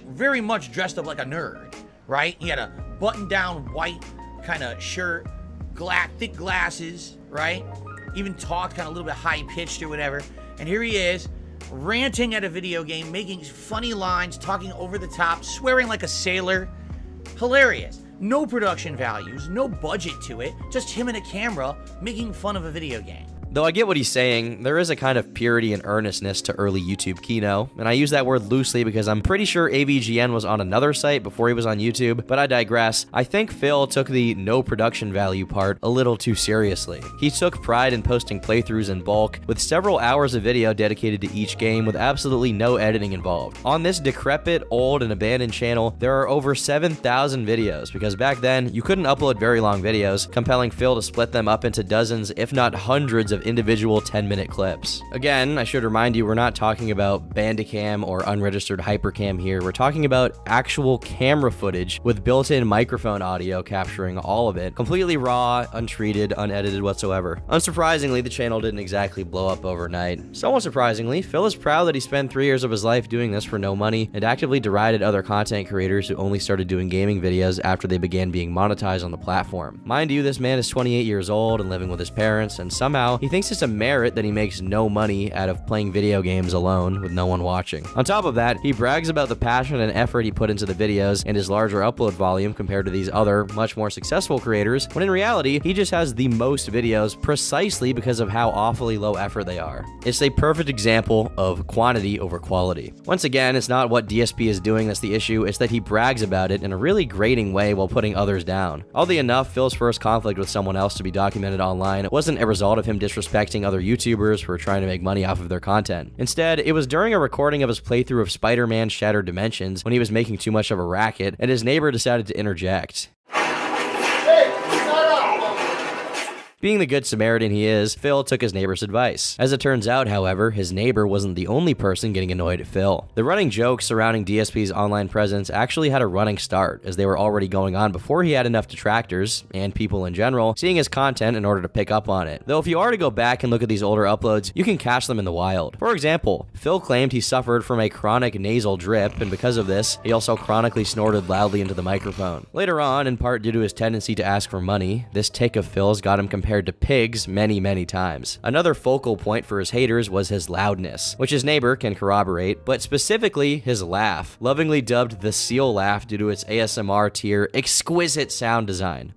very much dressed up like a nerd, right? He had a button-down white kind of shirt, thick glasses, right? Even talked kind of a little bit high-pitched or whatever. And here he is, ranting at a video game, making funny lines, talking over the top, swearing like a sailor. Hilarious. No production values, no budget to it, just him and a camera making fun of a video game. Though I get what he's saying, there is a kind of purity and earnestness to early YouTube Kino, and I use that word loosely because I'm pretty sure AVGN was on another site before he was on YouTube, but I digress. I think Phil took the no production value part a little too seriously. He took pride in posting playthroughs in bulk, with several hours of video dedicated to each game with absolutely no editing involved. On this decrepit, old, and abandoned channel, there are over 7,000 videos, because back then, you couldn't upload very long videos, compelling Phil to split them up into dozens, if not hundreds of individual 10-minute clips. Again, I should remind you, we're not talking about Bandicam or unregistered Hypercam here. We're talking about actual camera footage with built-in microphone audio capturing all of it, completely raw, untreated, unedited whatsoever. Unsurprisingly, the channel didn't exactly blow up overnight. Somewhat surprisingly, Phil is proud that he spent 3 years of his life doing this for no money and actively derided other content creators who only started doing gaming videos after they began being monetized on the platform. Mind you, this man is 28 years old and living with his parents, and somehow he thinks it's a merit that he makes no money out of playing video games alone with no one watching. On top of that, he brags about the passion and effort he put into the videos and his larger upload volume compared to these other, much more successful creators, when in reality, he just has the most videos precisely because of how awfully low effort they are. It's a perfect example of quantity over quality. Once again, it's not what DSP is doing that's the issue, it's that he brags about it in a really grating way while putting others down. Oddly enough, Phil's first conflict with someone else to be documented online wasn't a result of him disrespecting other YouTubers who are trying to make money off of their content. Instead, it was during a recording of his playthrough of Spider-Man Shattered Dimensions when he was making too much of a racket, and his neighbor decided to interject. Being the good Samaritan he is, Phil took his neighbor's advice. As it turns out, however, his neighbor wasn't the only person getting annoyed at Phil. The running jokes surrounding DSP's online presence actually had a running start, as they were already going on before he had enough detractors, and people in general, seeing his content in order to pick up on it. Though if you are to go back and look at these older uploads, you can catch them in the wild. For example, Phil claimed he suffered from a chronic nasal drip, and because of this, he also chronically snorted loudly into the microphone. Later on, in part due to his tendency to ask for money, this take of Phil's got him compared to pigs many times. Another focal point for his haters was his loudness, which his neighbor can corroborate, but specifically his laugh, lovingly dubbed the seal laugh due to its ASMR tier exquisite sound design.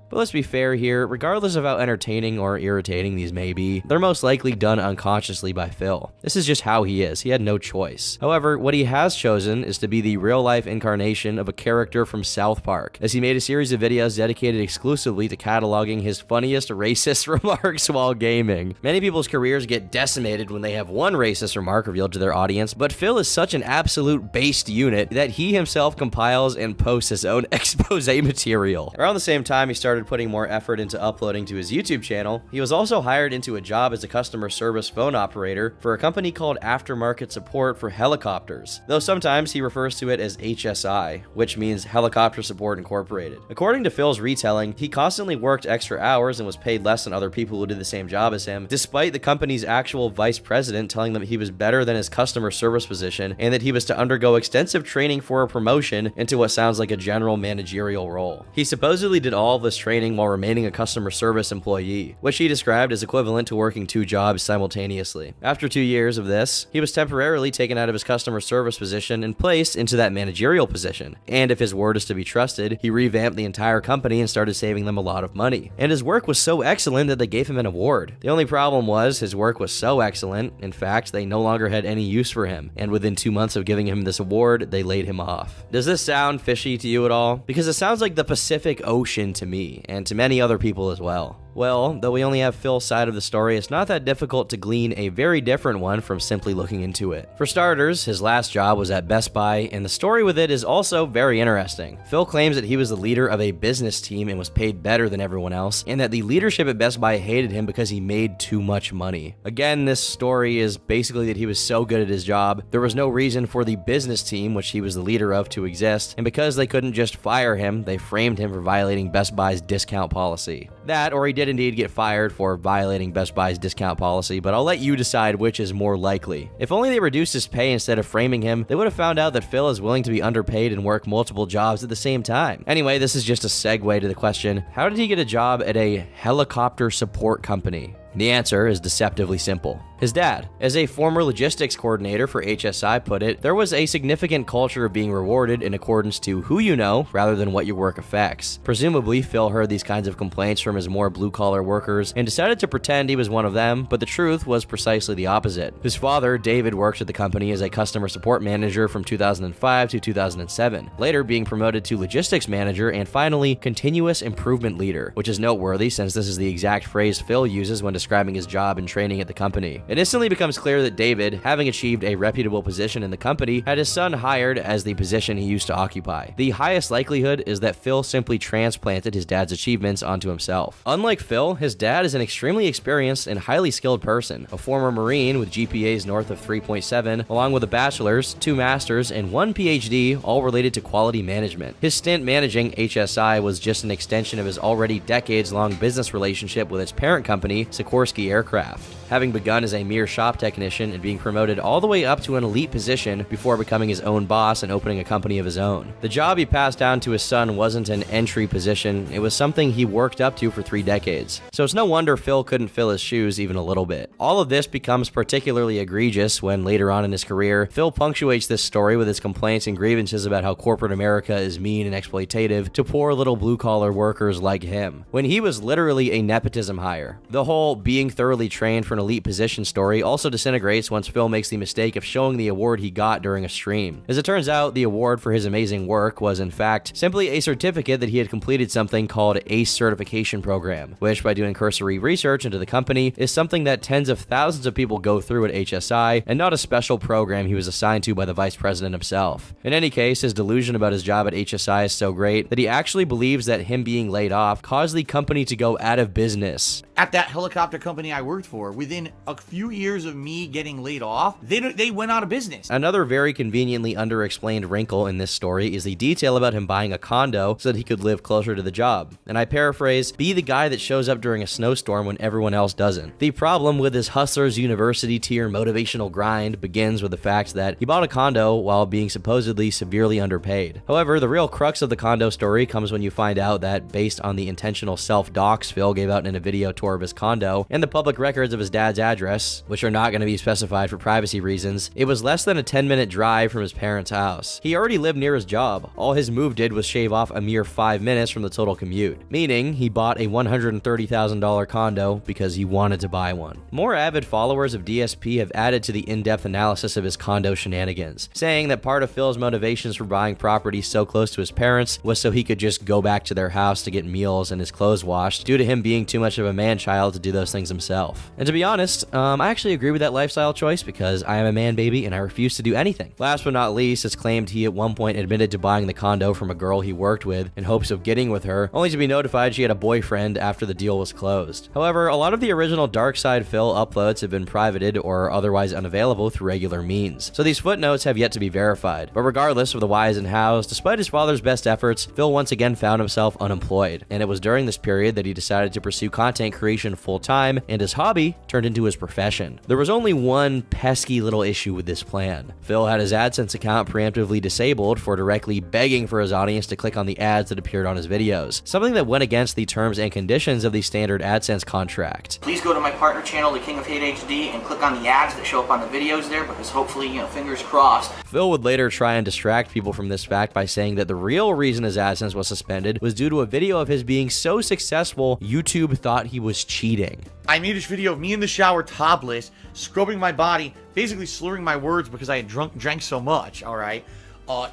But let's be fair here, regardless of how entertaining or irritating these may be, they're most likely done unconsciously by Phil. This is just how he is, he had no choice. However, what he has chosen is to be the real-life incarnation of a character from South Park, as he made a series of videos dedicated exclusively to cataloging his funniest racist remarks while gaming. Many people's careers get decimated when they have one racist remark revealed to their audience, but Phil is such an absolute based unit that he himself compiles and posts his own expose material. Around the same time, he started started putting more effort into uploading to his YouTube channel, he was also hired into a job as a customer service phone operator for a company called Aftermarket Support for Helicopters, though sometimes he refers to it as HSI, which means Helicopter Support Incorporated. According to Phil's retelling, he constantly worked extra hours and was paid less than other people who did the same job as him, despite the company's actual vice president telling them he was better than his customer service position and that he was to undergo extensive training for a promotion into what sounds like a general managerial role. He supposedly did all of this training while remaining a customer service employee, which he described as equivalent to working 2 jobs simultaneously. After 2 years of this, he was temporarily taken out of his customer service position and placed into that managerial position. And if his word is to be trusted, he revamped the entire company and started saving them a lot of money. And his work was so excellent that they gave him an award. The only problem was his work was so excellent, in fact, they no longer had any use for him, and within 2 months of giving him this award, they laid him off. Does this sound fishy to you at all? Because it sounds like the Pacific Ocean to me, and to many other people as well. Well, though we only have Phil's side of the story, it's not that difficult to glean a very different one from simply looking into it. For starters, his last job was at Best Buy, and the story with it is also very interesting. Phil claims that he was the leader of a business team and was paid better than everyone else, and that the leadership at Best Buy hated him because he made too much money. Again, this story is basically that he was so good at his job, there was no reason for the business team, which he was the leader of, to exist, and because they couldn't just fire him, they framed him for violating Best Buy's discount policy. That, or he did indeed get fired for violating Best Buy's discount policy, but I'll let you decide which is more likely. If only they reduced his pay instead of framing him, they would have found out that Phil is willing to be underpaid and work multiple jobs at the same time. Anyway, this is just a segue to the question, how did he get a job at a helicopter support company? The answer is deceptively simple. His dad, as a former logistics coordinator for HSI put it, there was a significant culture of being rewarded in accordance to who you know rather than what your work affects. Presumably, Phil heard these kinds of complaints from his more blue-collar workers and decided to pretend he was one of them, but the truth was precisely the opposite. His father, David, worked at the company as a customer support manager from 2005 to 2007, later being promoted to logistics manager and finally continuous improvement leader, which is noteworthy since this is the exact phrase Phil uses when describing his job and training at the company. It instantly becomes clear that David, having achieved a reputable position in the company, had his son hired as the position he used to occupy. The highest likelihood is that Phil simply transplanted his dad's achievements onto himself. Unlike Phil, his dad is an extremely experienced and highly skilled person, a former Marine with GPAs north of 3.7, along with a bachelor's, 2 masters, and 1 PhD, all related to quality management. His stint managing HSI was just an extension of his already decades-long business relationship with its parent company, Sikorsky Aircraft. Having begun as a mere shop technician and being promoted all the way up to an elite position before becoming his own boss and opening a company of his own. The job he passed down to his son wasn't an entry position, it was something he worked up to for 3 decades. So it's no wonder Phil couldn't fill his shoes even a little bit. All of this becomes particularly egregious when later on in his career, Phil punctuates this story with his complaints and grievances about how corporate America is mean and exploitative to poor little blue-collar workers like him, when he was literally a nepotism hire. The whole being thoroughly trained for an elite position story also disintegrates once Phil makes the mistake of showing the award he got during a stream. As it turns out, the award for his amazing work was in fact simply a certificate that he had completed something called ACE certification program, which by doing cursory research into the company is something that tens of thousands of people go through at HSI and not a special program he was assigned to by the vice president himself. In any case, his delusion about his job at HSI is so great that he actually believes that him being laid off caused the company to go out of business. At that helicopter company I worked for, within a few years of me getting laid off, they went out of business. Another very conveniently underexplained wrinkle in this story is the detail about him buying a condo so that he could live closer to the job. And I paraphrase, be the guy that shows up during a snowstorm when everyone else doesn't. The problem with his Hustlers University tier motivational grind begins with the fact that he bought a condo while being supposedly severely underpaid. However, the real crux of the condo story comes when you find out that based on the intentional self-docs Phil gave out in a video tour of his condo and the public records of his dad's address, which are not going to be specified for privacy reasons, it was less than a 10-minute drive from his parents' house. He already lived near his job. All his move did was shave off a mere 5 minutes from the total commute, meaning he bought a $130,000 condo because he wanted to buy one. More avid followers of DSP have added to the in-depth analysis of his condo shenanigans, saying that part of Phil's motivations for buying property so close to his parents was so he could just go back to their house to get meals and his clothes washed, due to him being too much of a man-child to do those things himself. And to be honest, I actually agree with that lifestyle choice because I am a man baby and I refuse to do anything. Last but not least, it's claimed he at one point admitted to buying the condo from a girl he worked with in hopes of getting with her, only to be notified she had a boyfriend after the deal was closed. However, a lot of the original Dark Side Phil uploads have been privated or otherwise unavailable through regular means, so these footnotes have yet to be verified. But regardless of the whys and hows, despite his father's best efforts, Phil once again found himself unemployed, and it was during this period that he decided to pursue content creation full-time, and his hobby turned into his profession. There was only one pesky little issue with this plan. Phil had his AdSense account preemptively disabled for directly begging for his audience to click on the ads that appeared on his videos, something that went against the terms and conditions of the standard AdSense contract. Please go to my partner channel, The King of Hate HD, and click on the ads that show up on the videos there, because hopefully, fingers crossed. Phil would later try and distract people from this fact by saying that the real reason his AdSense was suspended was due to a video of his being so successful, YouTube thought he was cheating. I made this video of me in the shower topless, scrubbing my body, basically slurring my words because I had drank so much, all right?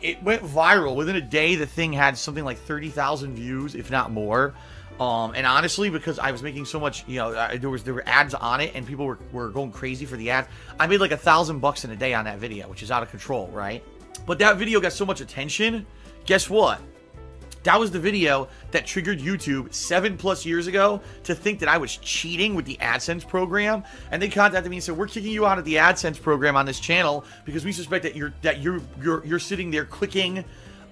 It went viral. Within a day, the thing had something like 30,000 views, if not more. And honestly, because I was making so much, there were ads on it and people were going crazy for the ads. I made like $1,000 in a day on that video, which is out of control, right? But that video got so much attention. Guess what? That was the video that triggered YouTube 7+ years ago to think that I was cheating with the AdSense program, and they contacted me and said, "We're kicking you out of the AdSense program on this channel because we suspect that you're sitting there clicking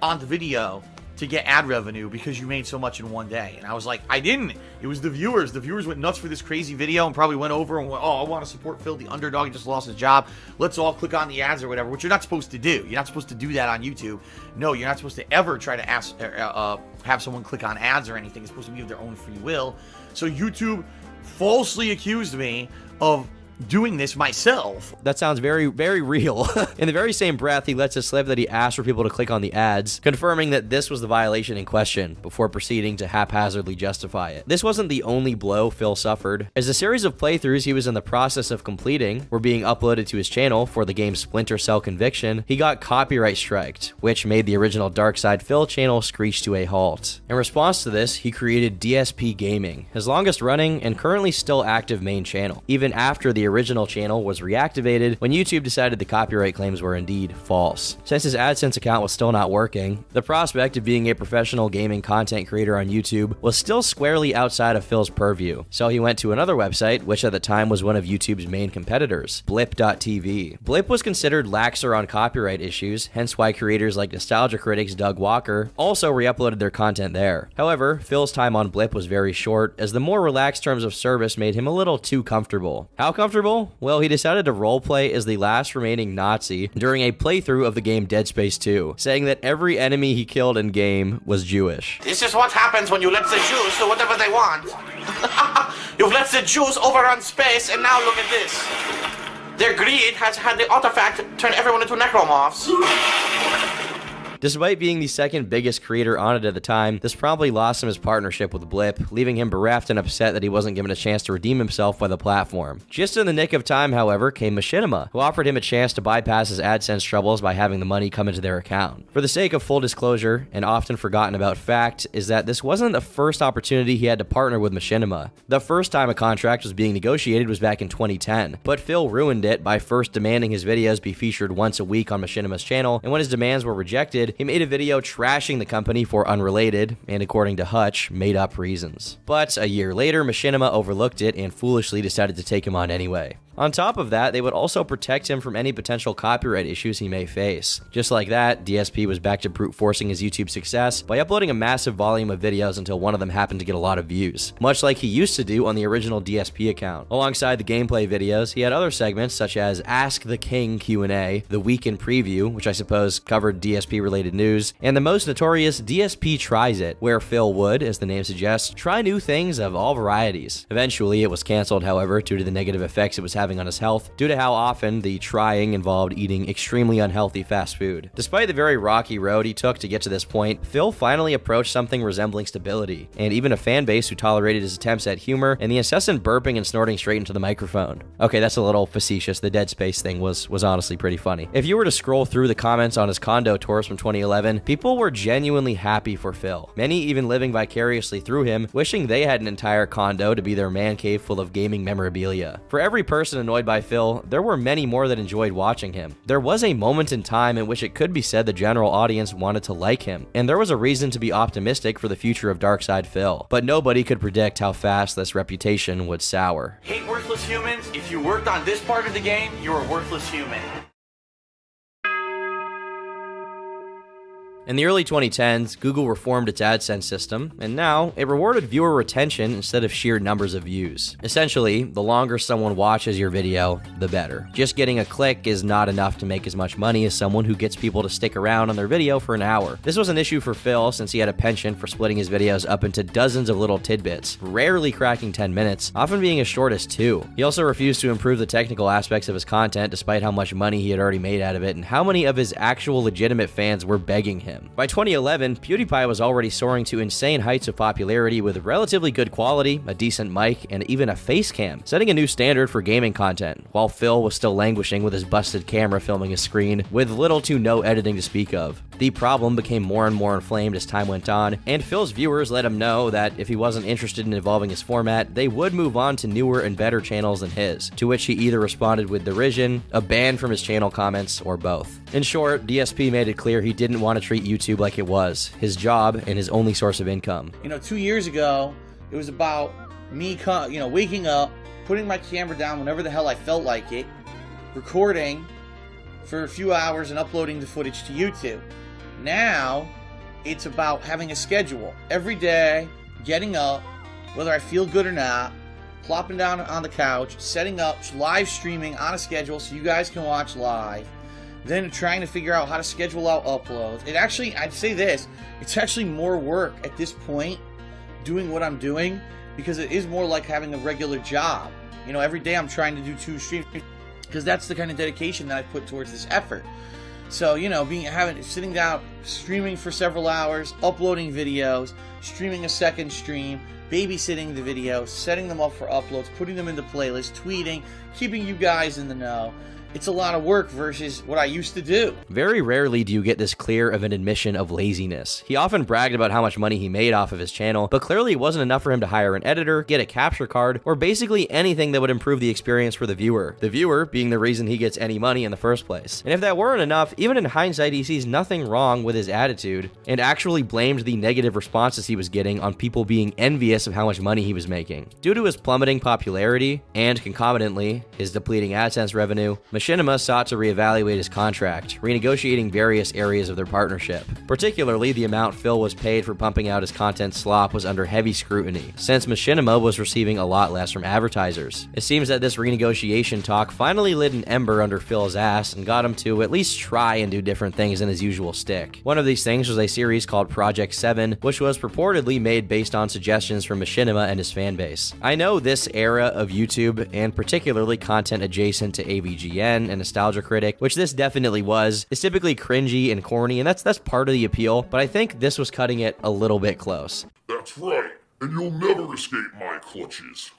on the video to get ad revenue because you made so much in one day." And I was like, I didn't. It was the viewers. The viewers went nuts for this crazy video and probably went over and went, "Oh, I want to support Phil, the underdog. He just lost his job. Let's all click on the ads or whatever," which you're not supposed to do. You're not supposed to do that on YouTube. No, you're not supposed to ever try to have someone click on ads or anything. It's supposed to be of their own free will. So YouTube falsely accused me of doing this myself. That sounds very, very real. In the very same breath, he lets it slip that he asked for people to click on the ads, confirming that this was the violation in question before proceeding to haphazardly justify it. This wasn't the only blow Phil suffered, as a series of playthroughs he was in the process of completing were being uploaded to his channel for the game Splinter Cell Conviction. He got copyright striked, which made the original Dark Side Phil channel screech to a halt. In response to this, he created DSP Gaming, his longest running and currently still active main channel, even after the original channel was reactivated when YouTube decided the copyright claims were indeed false. Since his AdSense account was still not working, the prospect of being a professional gaming content creator on YouTube was still squarely outside of Phil's purview, so he went to another website, which at the time was one of YouTube's main competitors, Blip.tv. Blip was considered laxer on copyright issues, hence why creators like nostalgia critics Doug Walker also re-uploaded their content there. However, Phil's time on Blip was very short, as the more relaxed terms of service made him a little too comfortable. How comfortable? Well, he decided to roleplay as the last remaining Nazi during a playthrough of the game Dead Space 2, saying that every enemy he killed in game was Jewish. This is what happens when you let the Jews do whatever they want. You've let the Jews overrun space, and now look at this. Their greed has had the artifact turn everyone into necromorphs. Despite being the second biggest creator on it at the time, this probably lost him his partnership with Blip, leaving him bereft and upset that he wasn't given a chance to redeem himself by the platform. Just in the nick of time, however, came Machinima, who offered him a chance to bypass his AdSense troubles by having the money come into their account. For the sake of full disclosure, an often forgotten about fact is that this wasn't the first opportunity he had to partner with Machinima. The first time a contract was being negotiated was back in 2010, but Phil ruined it by first demanding his videos be featured once a week on Machinima's channel, and when his demands were rejected, he made a video trashing the company for unrelated, and according to Hutch, made-up reasons. But a year later, Machinima overlooked it and foolishly decided to take him on anyway. On top of that, they would also protect him from any potential copyright issues he may face. Just like that, DSP was back to brute forcing his YouTube success by uploading a massive volume of videos until one of them happened to get a lot of views, much like he used to do on the original DSP account. Alongside the gameplay videos, he had other segments such as Ask the King Q&A, The Week in Preview, which I suppose covered DSP-related news, and the most notorious DSP Tries It, where Phil would, as the name suggests, try new things of all varieties. Eventually, it was canceled, however, due to the negative effects it was having on his health, due to how often the trying involved eating extremely unhealthy fast food. Despite the very rocky road he took to get to this point, Phil finally approached something resembling stability, and even a fan base who tolerated his attempts at humor and the incessant burping and snorting straight into the microphone. Okay, that's a little facetious. The Dead Space thing was honestly pretty funny. If you were to scroll through the comments on his condo tours from 2011, people were genuinely happy for Phil, many even living vicariously through him, wishing they had an entire condo to be their man cave full of gaming memorabilia. For every person person annoyed by Phil, there were many more that enjoyed watching him. There was a moment in time in which it could be said the general audience wanted to like him, and there was a reason to be optimistic for the future of Darkside Phil. But nobody could predict how fast this reputation would sour. Hate worthless humans? If you worked on this part of the game, you're a worthless human. In the early 2010s, Google reformed its AdSense system, and now it rewarded viewer retention instead of sheer numbers of views. Essentially, the longer someone watches your video, the better. Just getting a click is not enough to make as much money as someone who gets people to stick around on their video for an hour. This was an issue for Phil since he had a penchant for splitting his videos up into dozens of little tidbits, rarely cracking 10 minutes, often being as short as 2. He also refused to improve the technical aspects of his content despite how much money he had already made out of it and how many of his actual legitimate fans were begging him. By 2011, PewDiePie was already soaring to insane heights of popularity with relatively good quality, a decent mic, and even a face cam, setting a new standard for gaming content, while Phil was still languishing with his busted camera filming his screen, with little to no editing to speak of. The problem became more and more inflamed as time went on, and Phil's viewers let him know that if he wasn't interested in evolving his format, they would move on to newer and better channels than his, to which he either responded with derision, a ban from his channel comments, or both. In short, DSP made it clear he didn't want to treat YouTube like it was, his job and his only source of income. 2 years ago, it was about me, waking up, putting my camera down whenever the hell I felt like it, recording for a few hours and uploading the footage to YouTube. Now, it's about having a schedule. Every day, getting up, whether I feel good or not, plopping down on the couch, setting up, live streaming on a schedule so you guys can watch live, then trying to figure out how to schedule out uploads. I'd say this, it's actually more work at this point doing what I'm doing because it is more like having a regular job. Every day I'm trying to do 2 streams because that's the kind of dedication that I put towards this effort. So, sitting down, streaming for several hours, uploading videos, streaming a second stream, babysitting the videos, setting them up for uploads, putting them into playlists, tweeting, keeping you guys in the know. It's a lot of work versus what I used to do. Very rarely do you get this clear of an admission of laziness. He often bragged about how much money he made off of his channel, but clearly it wasn't enough for him to hire an editor, get a capture card, or basically anything that would improve the experience for the viewer. The viewer being the reason he gets any money in the first place. And if that weren't enough, even in hindsight he sees nothing wrong with his attitude, and actually blamed the negative responses he was getting on people being envious of how much money he was making. Due to his plummeting popularity, and concomitantly, his depleting AdSense revenue, Machinima sought to reevaluate his contract, renegotiating various areas of their partnership. Particularly, the amount Phil was paid for pumping out his content slop was under heavy scrutiny, since Machinima was receiving a lot less from advertisers. It seems that this renegotiation talk finally lit an ember under Phil's ass and got him to at least try and do different things than his usual stick. One of these things was a series called Project 7, which was purportedly made based on suggestions from Machinima and his fanbase. I know this era of YouTube, and particularly content adjacent to AVGN and Nostalgia Critic, which this definitely was, is typically cringy and corny, and that's part of the appeal, but I think this was cutting it a little bit close. That's right, and you'll never escape my clutches.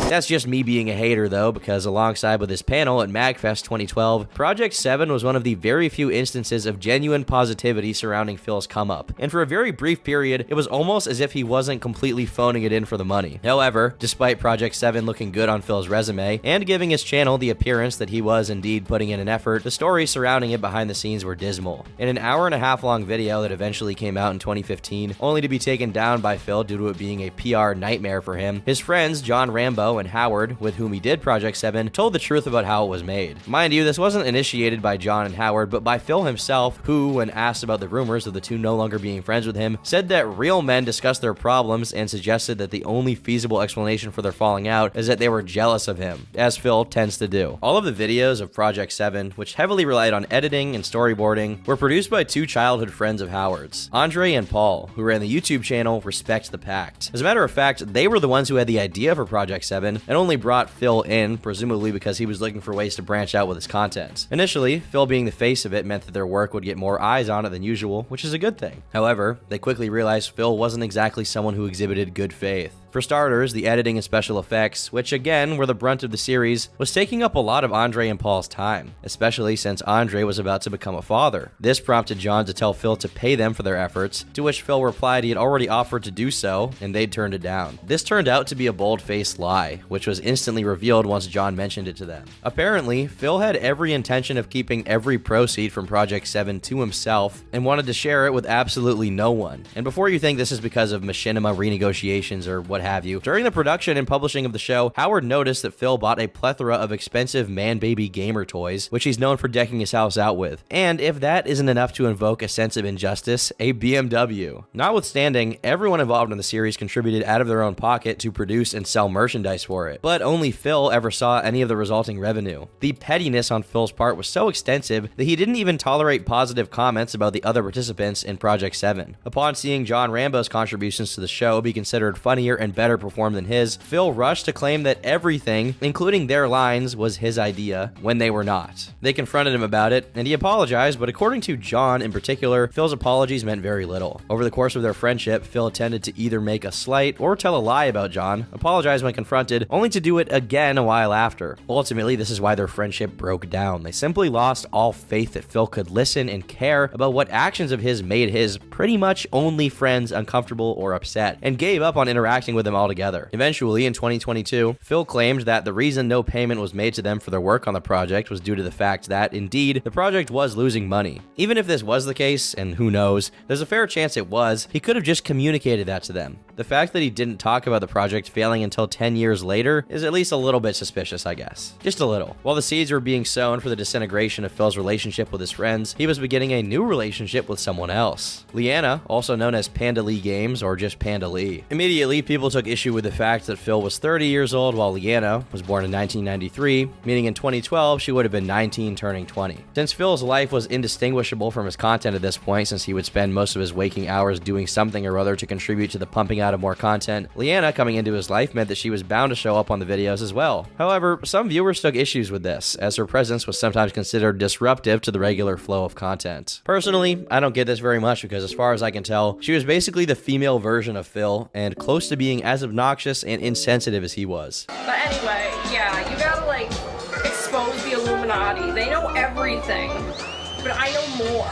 That's just me being a hater though, because alongside with his panel at MagFest 2012, Project 7 was one of the very few instances of genuine positivity surrounding Phil's come up. And for a very brief period, it was almost as if he wasn't completely phoning it in for the money. However, despite Project 7 looking good on Phil's resume, and giving his channel the appearance that he was indeed putting in an effort, the stories surrounding it behind the scenes were dismal. In an hour-and-a-half long video that eventually came out in 2015, only to be taken down by Phil due to it being a PR nightmare for him, his friends John Rambo and Howard, with whom he did Project 7, told the truth about how it was made. Mind you, this wasn't initiated by John and Howard, but by Phil himself, who, when asked about the rumors of the two no longer being friends with him, said that real men discussed their problems and suggested that the only feasible explanation for their falling out is that they were jealous of him, as Phil tends to do. All of the videos of Project 7, which heavily relied on editing and storyboarding, were produced by two childhood friends of Howard's, Andre and Paul, who ran the YouTube channel Respect the Pact. As a matter of fact, they were the ones who had the idea for Project 7, and only brought Phil in, presumably because he was looking for ways to branch out with his content. Initially, Phil being the face of it meant that their work would get more eyes on it than usual, which is a good thing. However, they quickly realized Phil wasn't exactly someone who exhibited good faith. For starters, the editing and special effects, which again were the brunt of the series, was taking up a lot of Andre and Paul's time, especially since Andre was about to become a father. This prompted John to tell Phil to pay them for their efforts, to which Phil replied he had already offered to do so, and they'd turned it down. This turned out to be a bold-faced lie, which was instantly revealed once John mentioned it to them. Apparently, Phil had every intention of keeping every proceed from Project 7 to himself, and wanted to share it with absolutely no one. And before you think this is because of machinima renegotiations or what have you, during the production and publishing of the show, Howard noticed that Phil bought a plethora of expensive man-baby gamer toys, which he's known for decking his house out with. And if that isn't enough to invoke a sense of injustice, a BMW. Notwithstanding, everyone involved in the series contributed out of their own pocket to produce and sell merchandise for it, but only Phil ever saw any of the resulting revenue. The pettiness on Phil's part was so extensive that he didn't even tolerate positive comments about the other participants in Project 7. Upon seeing John Rambo's contributions to the show be considered funnier and better performed than his, Phil rushed to claim that everything, including their lines, was his idea, when they were not. They confronted him about it, and he apologized, but according to John in particular, Phil's apologies meant very little. Over the course of their friendship, Phil tended to either make a slight or tell a lie about John, apologize when confronted, only to do it again a while after. Ultimately, this is why their friendship broke down. They simply lost all faith that Phil could listen and care about what actions of his made his pretty much only friends uncomfortable or upset, and gave up on interacting with them altogether. Eventually, in 2022, Phil claimed that the reason no payment was made to them for their work on the project was due to the fact that, indeed, the project was losing money. Even if this was the case, and who knows, there's a fair chance it was, he could have just communicated that to them. The fact that he didn't talk about the project failing until 10 years later is at least a little bit suspicious, I guess. Just a little. While the seeds were being sown for the disintegration of Phil's relationship with his friends, he was beginning a new relationship with someone else. Leanna, also known as Panda Lee Games or just Panda Lee. Immediately, people took issue with the fact that Phil was 30 years old while Leanna was born in 1993, meaning in 2012 she would have been 19 turning 20. Since Phil's life was indistinguishable from his content at this point, since he would spend most of his waking hours doing something or other to contribute to the pumping out of more content, Leanna coming into his life meant that she was bound to show up on the videos as well. However, some viewers took issues with this, as her presence was sometimes considered disruptive to the regular flow of content. Personally, I don't get this very much because as far as I can tell, she was basically the female version of Phil, and close to being as obnoxious and insensitive as he was. But anyway, yeah, you gotta like expose the Illuminati. They know everything, but I know more.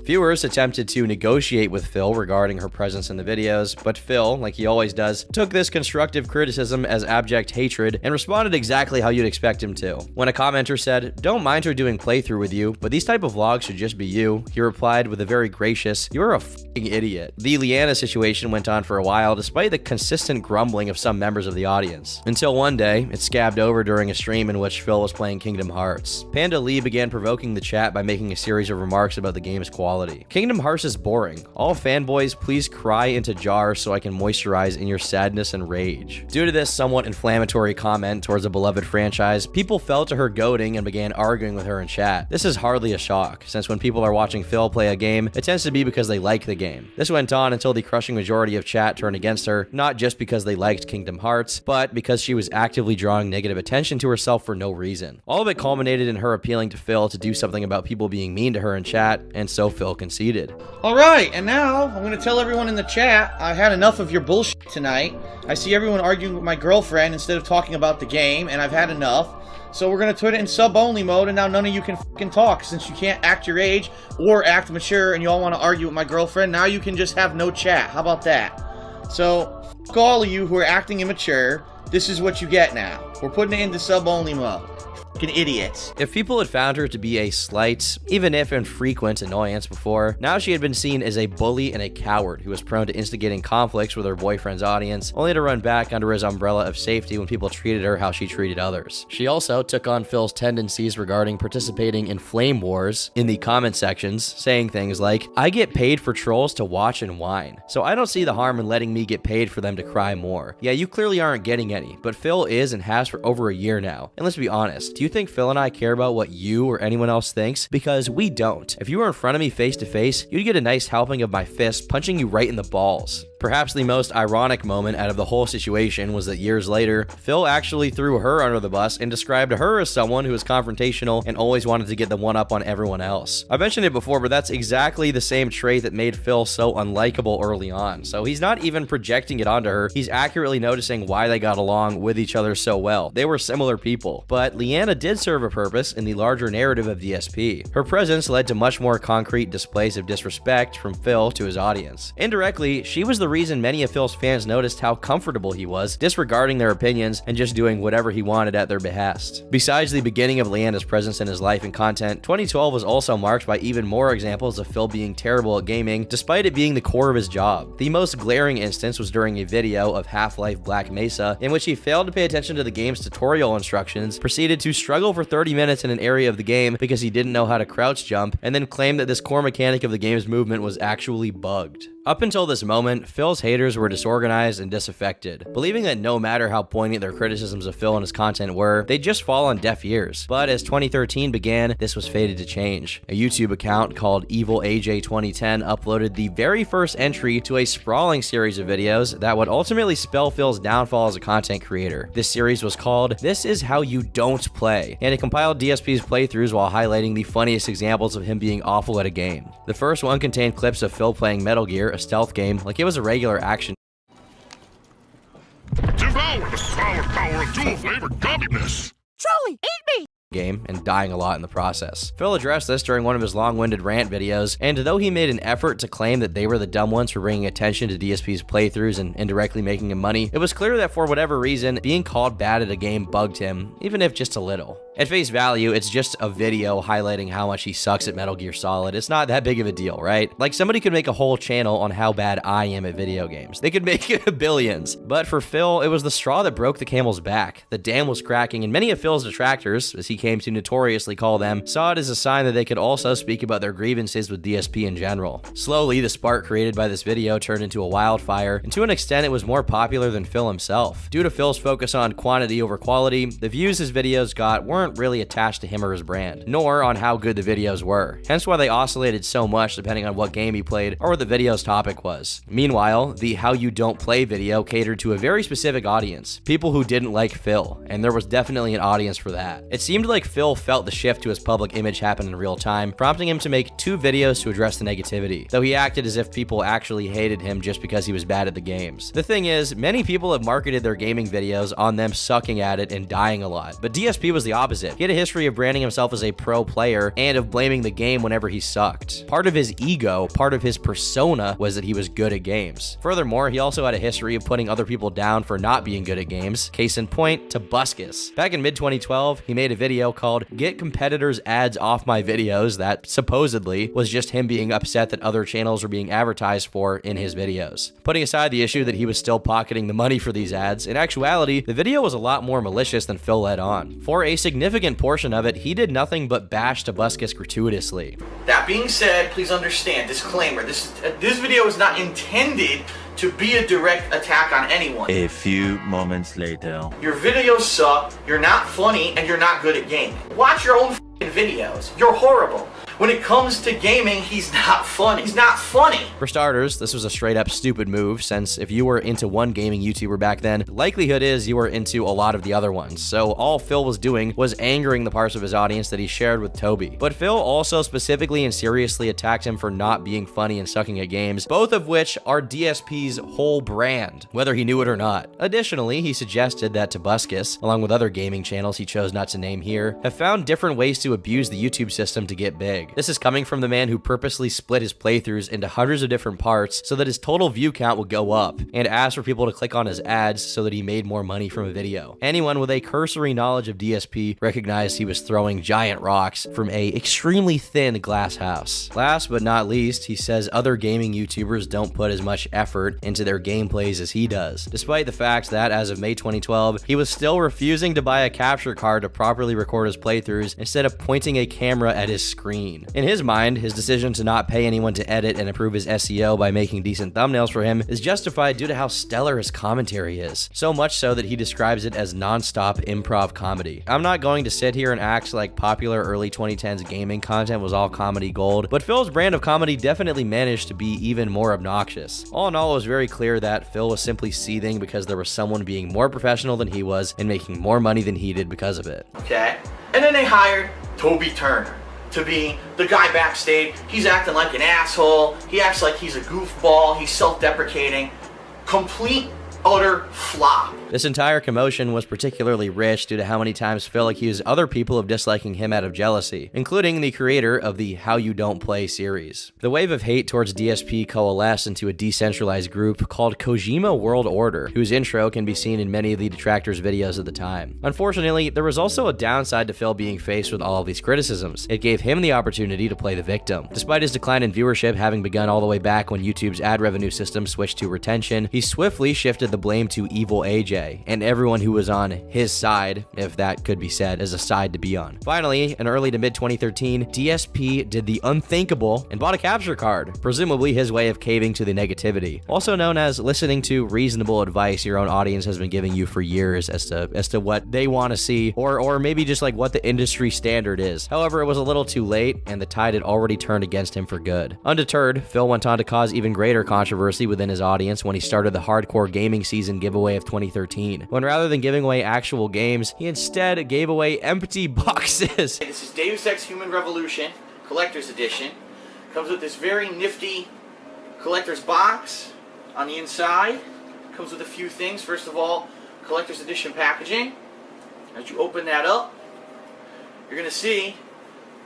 Viewers attempted to negotiate with Phil regarding her presence in the videos, but Phil, like he always does, took this constructive criticism as abject hatred and responded exactly how you'd expect him to. When a commenter said, "Don't mind her doing playthrough with you, but these type of vlogs should just be you," he replied with a very gracious, "You're a f***ing idiot." The Leanna situation went on for a while despite the consistent grumbling of some members of the audience. Until one day, it scabbed over during a stream in which Phil was playing Kingdom Hearts. Panda Lee began provoking the chat by making a series of remarks about the game's quality. Kingdom Hearts is boring. All fanboys, please cry into jars so I can moisturize in your sadness and rage. Due to this somewhat inflammatory comment towards a beloved franchise, people fell to her goading and began arguing with her in chat. This is hardly a shock, since when people are watching Phil play a game, it tends to be because they like the game. This went on until the crushing majority of chat turned against her, not just because they liked Kingdom Hearts, but because she was actively drawing negative attention to herself for no reason. All of it culminated in her appealing to Phil to do something about people being mean to her in chat, and so Phil conceded. Alright, and now I'm going to tell everyone in the chat I had enough of your bullshit tonight. I see everyone arguing with my girlfriend instead of talking about the game, and I've had enough. So we're going to put it in sub-only mode, and now none of you can fucking talk, since you can't act your age or act mature, and you all want to argue with my girlfriend. Now you can just have no chat. How about that? So, fuck all of you who are acting immature. This is what you get now. We're putting it into sub-only mode. Idiots. If people had found her to be a slight, even if infrequent, annoyance before, now she had been seen as a bully and a coward who was prone to instigating conflicts with her boyfriend's audience, only to run back under his umbrella of safety when people treated her how she treated others. She also took on Phil's tendencies regarding participating in flame wars in the comment sections, saying things like, "I get paid for trolls to watch and whine, so I don't see the harm in letting me get paid for them to cry more. Yeah, you clearly aren't getting any, but Phil is and has for over a year now. And let's be honest, do you think Phil and I care about what you or anyone else thinks? Because we don't. If you were in front of me face to face, you'd get a nice helping of my fist punching you right in the balls." Perhaps the most ironic moment out of the whole situation was that years later, Phil actually threw her under the bus and described her as someone who was confrontational and always wanted to get the one up on everyone else. I mentioned it before, but that's exactly the same trait that made Phil so unlikable early on. So he's not even projecting it onto her, he's accurately noticing why they got along with each other so well. They were similar people. But Leanna did serve a purpose in the larger narrative of DSP. Her presence led to much more concrete displays of disrespect from Phil to his audience. Indirectly, she was the reason many of Phil's fans noticed how comfortable he was, disregarding their opinions and just doing whatever he wanted at their behest. Besides the beginning of Leanna's presence in his life and content, 2012 was also marked by even more examples of Phil being terrible at gaming, despite it being the core of his job. The most glaring instance was during a video of Half-Life Black Mesa, in which he failed to pay attention to the game's tutorial instructions, proceeded to struggle for 30 minutes in an area of the game because he didn't know how to crouch jump, and then claimed that this core mechanic of the game's movement was actually bugged. Up until this moment, Phil's haters were disorganized and disaffected, believing that no matter how poignant their criticisms of Phil and his content were, they'd just fall on deaf ears. But as 2013 began, this was fated to change. A YouTube account called Evil AJ 2010 uploaded the very first entry to a sprawling series of videos that would ultimately spell Phil's downfall as a content creator. This series was called This Is How You Don't Play, and it compiled DSP's playthroughs while highlighting the funniest examples of him being awful at a game. The first one contained clips of Phil playing Metal Gear, a stealth game, like it was a regular action. Devour the sour power of dual-flavored gumminess! Charlie, eat me! Game and dying a lot in the process. Phil addressed this during one of his long-winded rant videos, and though he made an effort to claim that they were the dumb ones for bringing attention to DSP's playthroughs and indirectly making him money, it was clear that for whatever reason, being called bad at a game bugged him, even if just a little. At face value, it's just a video highlighting how much he sucks at Metal Gear Solid. It's not that big of a deal, right? Like, somebody could make a whole channel on how bad I am at video games. They could make billions. But for Phil, it was the straw that broke the camel's back. The dam was cracking, and many of Phil's detractors, as he came to notoriously call them, saw it as a sign that they could also speak about their grievances with DSP in general. Slowly, the spark created by this video turned into a wildfire, and to an extent, it was more popular than Phil himself. Due to Phil's focus on quantity over quality, the views his videos got weren't really attached to him or his brand, nor on how good the videos were, hence why they oscillated so much depending on what game he played or what the video's topic was. Meanwhile, the How You Don't Play video catered to a very specific audience, people who didn't like Phil, and there was definitely an audience for that. It seemed like Phil felt the shift to his public image happen in real time, prompting him to make 2 videos to address the negativity, though he acted as if people actually hated him just because he was bad at the games. The thing is, many people have marketed their gaming videos on them sucking at it and dying a lot, but DSP was the opposite. He had a history of branding himself as a pro player and of blaming the game whenever he sucked. Part of his ego, part of his persona, was that he was good at games. Furthermore, he also had a history of putting other people down for not being good at games. Case in point, Tobuscus. Back in mid-2012, he made a video called Get Competitors' Ads Off My Videos that supposedly was just him being upset that other channels were being advertised for in his videos. Putting aside the issue that he was still pocketing the money for these ads, in actuality, the video was a lot more malicious than Phil let on. For a significant portion of it, he did nothing but bash Tobuscus gratuitously. That being said, please understand, disclaimer, this video is not intended to be a direct attack on anyone. A few moments later. Your videos suck, you're not funny, and you're not good at gaming. Watch your own videos. You're horrible. When it comes to gaming, he's not funny. He's not funny. For starters, this was a straight up stupid move, since if you were into one gaming YouTuber back then, the likelihood is you were into a lot of the other ones. So all Phil was doing was angering the parts of his audience that he shared with Toby. But Phil also specifically and seriously attacked him for not being funny and sucking at games, both of which are DSP's whole brand, whether he knew it or not. Additionally, he suggested that Tobuscus, along with other gaming channels he chose not to name here, have found different ways to abuse the YouTube system to get big. This is coming from the man who purposely split his playthroughs into hundreds of different parts so that his total view count would go up, and asked for people to click on his ads so that he made more money from a video. Anyone with a cursory knowledge of DSP recognized he was throwing giant rocks from a extremely thin glass house. Last but not least, he says other gaming YouTubers don't put as much effort into their gameplays as he does, despite the fact that as of May 2012, he was still refusing to buy a capture card to properly record his playthroughs instead of pointing a camera at his screen. 2013. In his mind, his decision to not pay anyone to edit and improve his SEO by making decent thumbnails for him is justified due to how stellar his commentary is. So much so that he describes it as non-stop improv comedy. I'm not going to sit here and act like popular early 2010s gaming content was all comedy gold, but Phil's brand of comedy definitely managed to be even more obnoxious. All in all, it was very clear that Phil was simply seething because there was someone being more professional than he was and making more money than he did because of it. Okay? And then they hired Toby Turner to be the guy backstage. He's acting like an asshole. He acts like he's a goofball. He's self-deprecating. Complete, utter flop. This entire commotion was particularly rich due to how many times Phil accused other people of disliking him out of jealousy, including the creator of the How You Don't Play series. The wave of hate towards DSP coalesced into a decentralized group called Kojima World Order, whose intro can be seen in many of the detractors' videos at the time. Unfortunately, there was also a downside to Phil being faced with all of these criticisms. It gave him the opportunity to play the victim. Despite his decline in viewership having begun all the way back when YouTube's ad revenue system switched to retention, he swiftly shifted the blame to Evil AJ and everyone who was on his side, if that could be said as a side to be on. Finally, in early to mid 2013, DSP did the unthinkable and bought a capture card, presumably his way of caving to the negativity. Also known as listening to reasonable advice your own audience has been giving you for years as to what they want to see, or maybe just like what the industry standard is. However, it was a little too late, and the tide had already turned against him for good. Undeterred, Phil went on to cause even greater controversy within his audience when he started the hardcore gaming season giveaway of 2013, when rather than giving away actual games, he instead gave away empty boxes. This is Deus Ex Human Revolution Collector's Edition. Comes with this very nifty collector's box on the inside. Comes with a few things. First of all, collector's edition packaging. As you open that up, you're going to see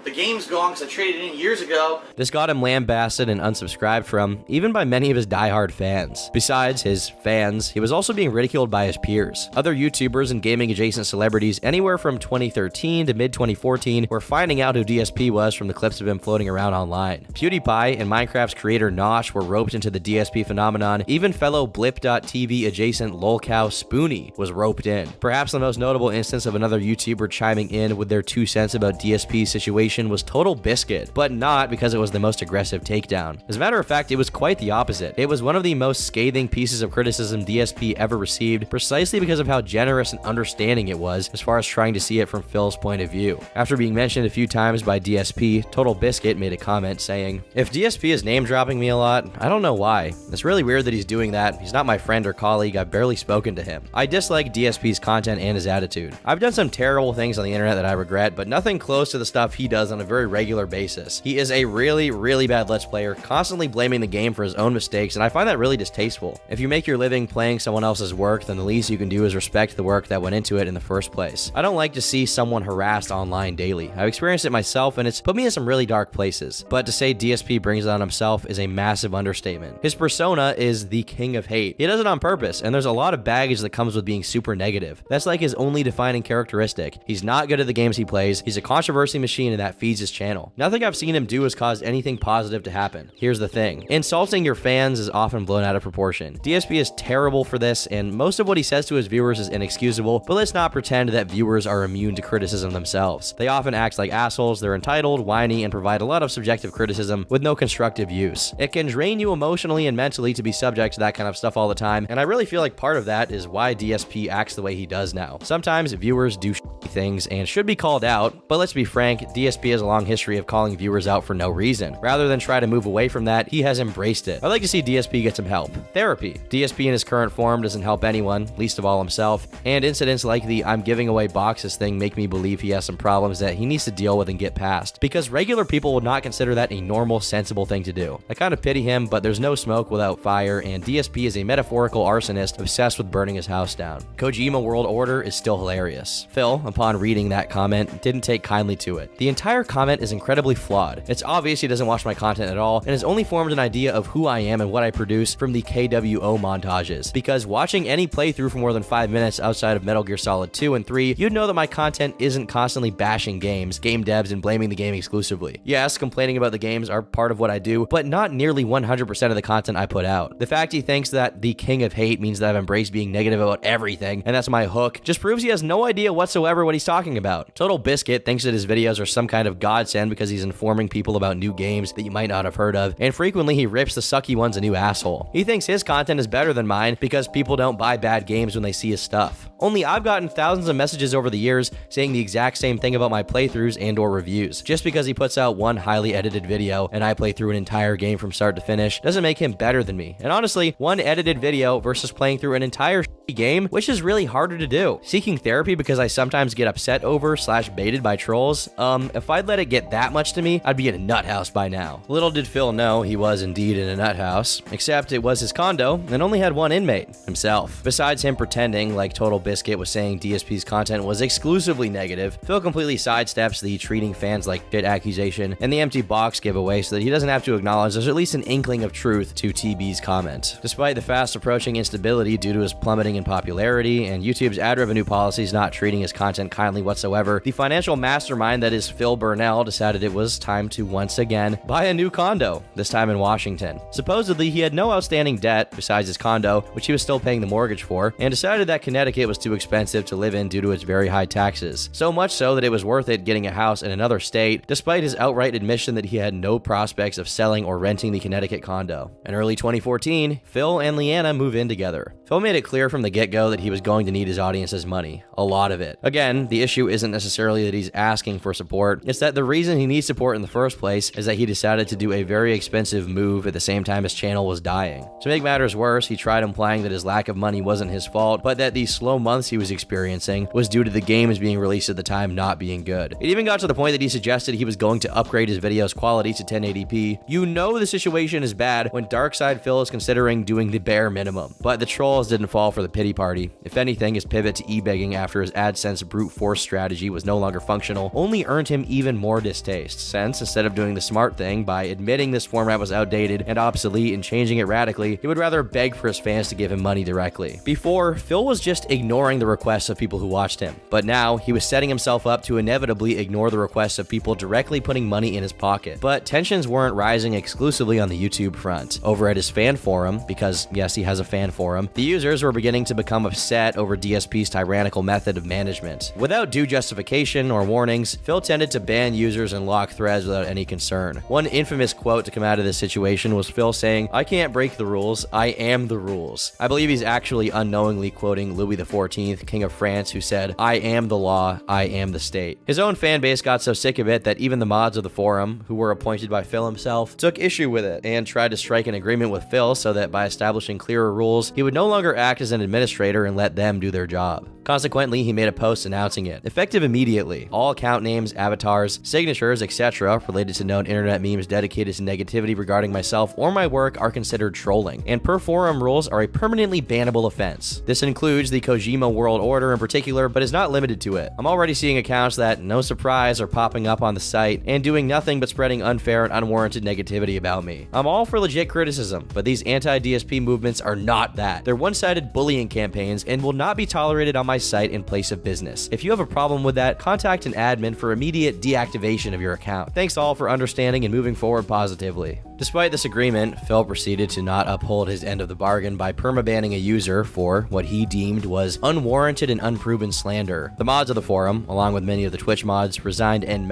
the game's gone because I traded it in years ago. This got him lambasted and unsubscribed from, even by many of his diehard fans. Besides his fans, he was also being ridiculed by his peers. Other YouTubers and gaming-adjacent celebrities anywhere from 2013 to mid-2014 were finding out who DSP was from the clips of him floating around online. PewDiePie and Minecraft's creator Nosh were roped into the DSP phenomenon. Even fellow Blip.tv adjacent lolcow Spoonie was roped in. Perhaps the most notable instance of another YouTuber chiming in with their 2 cents about DSP's situation was Total Biscuit, but not because it was the most aggressive takedown. As a matter of fact, it was quite the opposite. It was one of the most scathing pieces of criticism DSP ever received, precisely because of how generous and understanding it was as far as trying to see it from Phil's point of view. After being mentioned a few times by DSP, Total Biscuit made a comment saying, "If DSP is name dropping me a lot, I don't know why. It's really weird that he's doing that. He's not my friend or colleague. I've barely spoken to him. I dislike DSP's content and his attitude. I've done some terrible things on the internet that I regret, but nothing close to the stuff he does on a very regular basis. He is a really, really bad Let's Player, constantly blaming the game for his own mistakes, and I find that really distasteful. If you make your living playing someone else's work, then the least you can do is respect the work that went into it in the first place. I don't like to see someone harassed online daily. I've experienced it myself, and it's put me in some really dark places. But to say DSP brings it on himself is a massive understatement. His persona is the king of hate. He does it on purpose, and there's a lot of baggage that comes with being super negative. That's like his only defining characteristic. He's not good at the games he plays. He's a controversy machine, and that feeds his channel. Nothing I've seen him do has caused anything positive to happen. Here's the thing. Insulting your fans is often blown out of proportion. DSP is terrible for this, and most of what he says to his viewers is inexcusable, but let's not pretend that viewers are immune to criticism themselves. They often act like assholes, they're entitled, whiny, and provide a lot of subjective criticism with no constructive use. It can drain you emotionally and mentally to be subject to that kind of stuff all the time, and I really feel like part of that is why DSP acts the way he does now. Sometimes viewers do things and should be called out, but let's be frank, DSP has a long history of calling viewers out for no reason. Rather than try to move away from that, he has embraced it. I'd like to see DSP get some help. Therapy. DSP in his current form doesn't help anyone, least of all himself, and incidents like the I'm giving away boxes thing make me believe he has some problems that he needs to deal with and get past, because regular people would not consider that a normal, sensible thing to do. I kind of pity him, but there's no smoke without fire, and DSP is a metaphorical arsonist obsessed with burning his house down. Kojima World Order is still hilarious. Phil, upon reading that comment, didn't take kindly to it. The entire comment is incredibly flawed. It's obvious he doesn't watch my content at all, and has only formed an idea of who I am and what I produce from the KWO montages, because watching any playthrough for more than 5 minutes outside of Metal Gear Solid 2 and 3, you'd know that my content isn't constantly bashing games, game devs, and blaming the game exclusively. Yes, complaining about the games are part of what I do, but not nearly 100% of the content I put out. The fact he thinks that the king of hate means that I've embraced being negative about everything, and that's my hook, just proves he has no idea whatsoever what what he's talking about. Total Biscuit thinks that his videos are some kind of godsend because he's informing people about new games that you might not have heard of, and frequently he rips the sucky ones a new asshole. He thinks his content is better than mine because people don't buy bad games when they see his stuff. Only I've gotten thousands of messages over the years saying the exact same thing about my playthroughs and or reviews. Just because he puts out one highly edited video and I play through an entire game from start to finish doesn't make him better than me. And honestly, one edited video versus playing through an entire game, which is really harder to do. Seeking therapy because I sometimes get upset over / baited by trolls. If I'd let it get that much to me, I'd be in a nut house by now. Little did Phil know he was indeed in a nut house, except it was his condo and only had one inmate, himself. Besides him pretending like Total Biscuit was saying DSP's content was exclusively negative, Phil completely sidesteps the treating fans like shit accusation and the empty box giveaway so that he doesn't have to acknowledge there's at least an inkling of truth to TB's comment. Despite the fast approaching instability due to his plummeting in popularity and YouTube's ad revenue policies not treating his content kindly whatsoever, the financial mastermind that is Phil Burnell decided it was time to once again buy a new condo, this time in Washington. Supposedly, he had no outstanding debt besides his condo, which he was still paying the mortgage for, and decided that Connecticut was too expensive to live in due to its very high taxes. So much so that it was worth it getting a house in another state, despite his outright admission that he had no prospects of selling or renting the Connecticut condo. In early 2014, Phil and Leanna move in together. Phil made it clear from the get-go that he was going to need his audience's money. A lot of it. Again, the issue isn't necessarily that he's asking for support, it's that the reason he needs support in the first place is that he decided to do a very expensive move at the same time his channel was dying. To make matters worse, he tried implying that his lack of money wasn't his fault, but that the slow months he was experiencing was due to the games being released at the time not being good. It even got to the point that he suggested he was going to upgrade his video's quality to 1080p. You know the situation is bad when Darkside Phil is considering doing the bare minimum. But the trolls didn't fall for the pity party. If anything, his pivot to e-begging after his AdSense brute force strategy was no longer functional only earned him even more distaste, since instead of doing the smart thing by admitting this format was outdated and obsolete and changing it radically, he would rather beg for his fans to give him money directly. Before, Phil was just ignoring the requests of people who watched him, but now he was setting himself up to inevitably ignore the requests of people directly putting money in his pocket. But tensions weren't rising exclusively on the YouTube front. Over at his fan forum, because yes, he has a fan forum, the users were beginning to become upset over DSP's tyrannical method of management. Without due justification or warnings, Phil tended to ban users and lock threads without any concern. One infamous quote to come out of this situation was Phil saying, "I can't break the rules, I am the rules." I believe he's actually unknowingly quoting Louis XIV, King of France, who said, "I am the law, I am the state." His own fan base got so sick of it that even the mods of the forum, who were appointed by Phil himself, took issue with it and tried to strike an agreement with Phil so that by establishing clearer rules, he would no longer act as an administrator and let them do their job. Consequently, he made a post announcing it. Effective immediately, all account names, avatars, signatures, etc. related to known internet memes dedicated to negativity regarding myself or my work are considered trolling, and per forum rules are a permanently bannable offense. This includes the Kojima World Order in particular, but is not limited to it. I'm already seeing accounts that, no surprise, are popping up on the site and doing nothing but spreading unfair and unwarranted negativity about me. I'm all for legit criticism, but these anti-DSP movements are not that. They're one-sided bullying campaigns and will not be tolerated on my site in place of business. If you have a problem with that, contact an admin for immediate deactivation of your account. Thanks all for understanding and moving forward positively. Despite this agreement, Phil proceeded to not uphold his end of the bargain by permabanning a user for what he deemed was unwarranted and unproven slander. The mods of the forum, along with many of the Twitch mods, resigned en masse